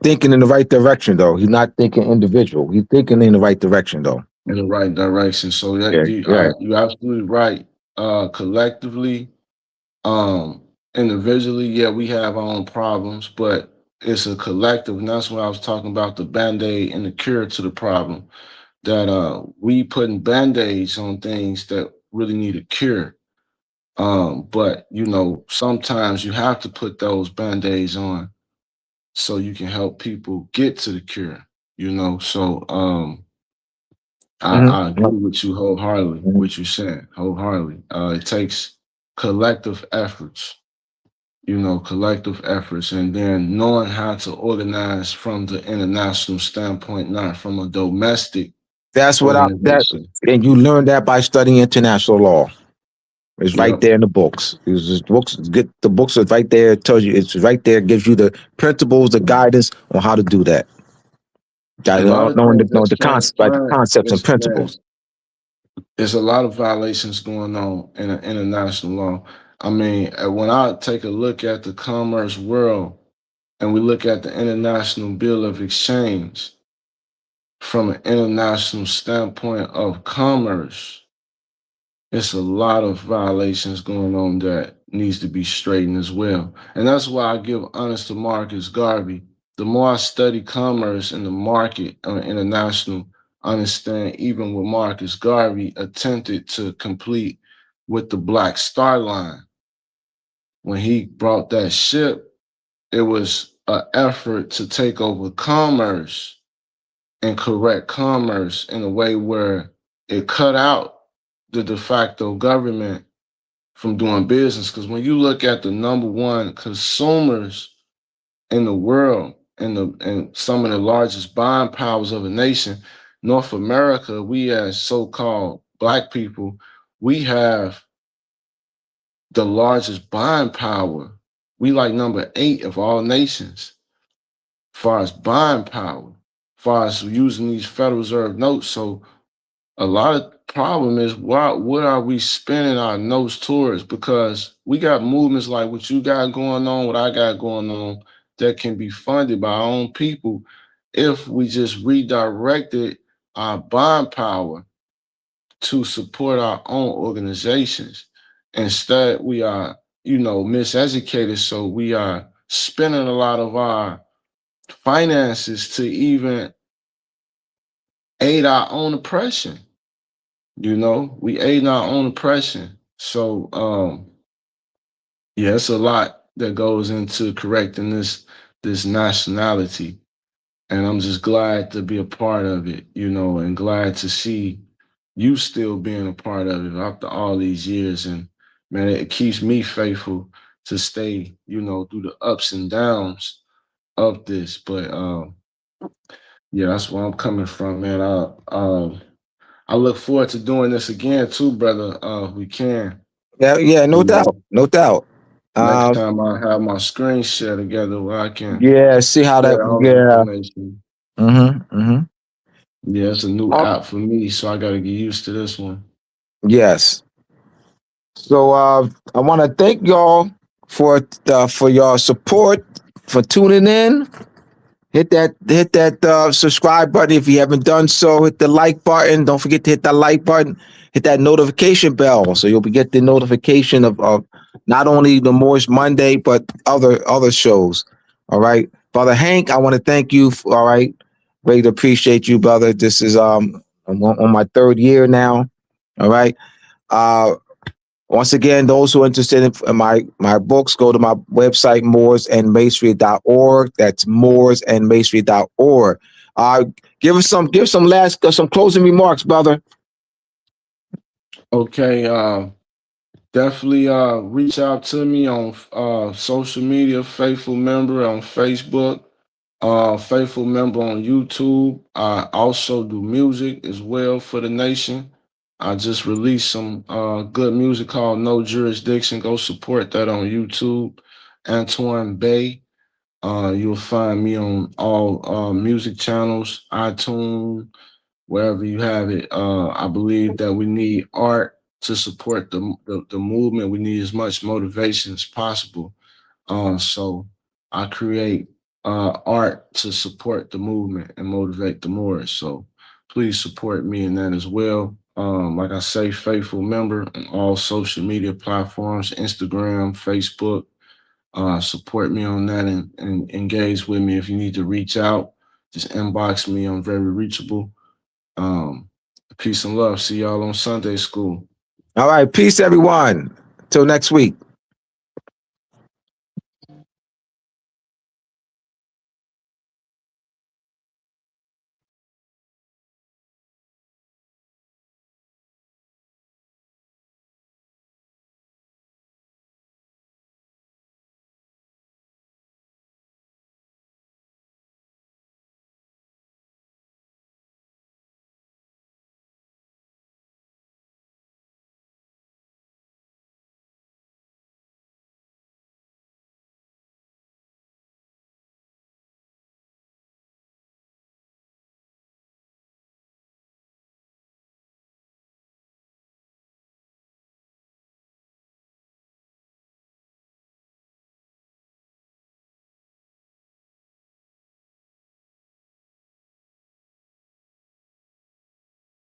thinking in the right direction though. He's not thinking individual. He's thinking in the right direction though. In the right direction. So Yeah, that yeah. you're absolutely right. Collectively, um, individually, yeah, we have our own problems, but it's a collective, and that's what I was talking about, the band-aid and the cure to the problem. That we putting band-aids on things that really need a cure. But sometimes you have to put those band-aids on so you can help people get to the cure. So I Mm-hmm. agree with you wholeheartedly, Mm-hmm. what you're saying, wholeheartedly. It takes collective efforts, collective efforts, and then knowing how to organize from the international standpoint, not from a domestic That's what I that organization. and you learn that by studying international law. It's right Yep. there in the books. It's just books. Get the books are right there. It tells you it's right there. Gives you the principles, the guidance on how to do that. A lot of Knowing things that's the concept, right, the transparent concepts and is, man, principles. there's a lot of violations going on in international law. I mean, when I take a look at the commerce world and we look at the International Bill of Exchange from an international standpoint of commerce, it's a lot of violations going on that needs to be straightened as well. And that's why I give honors to Marcus Garvey. The more I study commerce and the market on international, I understand even what Marcus Garvey attempted to complete with the Black Star Line. When he brought that ship, it was an effort to take over commerce and correct commerce in a way where it cut out the de facto government from doing business. Because when you look at the number one consumers in the world and some of the largest buying powers of a nation, North America, we as so-called Black people, we have the largest buying power. We like number 8 of all nations, as far as buying power, as far as using these Federal Reserve notes. So a lot of problem is what are we spending our notes towards? Because we got movements like what you got going on, what I got going on, that can be funded by our own people if we just redirected our buying power to support our own organizations. Instead, we are, miseducated, so we are spending a lot of our finances to even aid our own oppression. We aid in our own oppression. So yeah, it's a lot that goes into correcting this nationality. And I'm just glad to be a part of it, and glad to see you still being a part of it after all these years. And man, it keeps me faithful to stay, through the ups and downs of this. But yeah, that's where I'm coming from, man. I look forward to doing this again too, brother. We can. Yeah, yeah, no You doubt, know, no doubt. next Um, time I have my screen share together where I can yeah, see how that. share all the Yeah. information. Mm-hmm. Yeah, it's a new Oh, app for me, so I got to get used to this one. yes. So I want to thank y'all for your support, for tuning in. Hit that subscribe button if you haven't done so. Hit the like button. Don't forget to hit that like button. Hit that notification bell so you'll be get the notification of not only the Moorish Monday but other shows. All right, Brother Hank, I want to thank you. All right, great appreciate you, brother. This is I'm on my third year now. All right. Uh, Once again, those who are interested in my books, go to my website, mooresandmasonry.org. That's mooresandmasonry.org. Give some closing remarks, brother. Okay, definitely reach out to me on social media, Faithful Member on Facebook, Faithful Member on YouTube. I also do music as well for the nation. I just released some good music called No Jurisdiction. Go support that on YouTube. Antoine Bay. You'll find me on all music channels, iTunes, wherever you have it. I believe that we need art to support the movement. We need as much motivation as possible. So I create art to support the movement and motivate the Moors. So please support me in that as well. Like I say, faithful member on all social media platforms, Instagram, Facebook. Support me on that and engage with me if you need to reach out. Just inbox me. I'm very reachable. Um, Peace and love. See y'all on Sunday school. All right, peace, everyone. Till next week.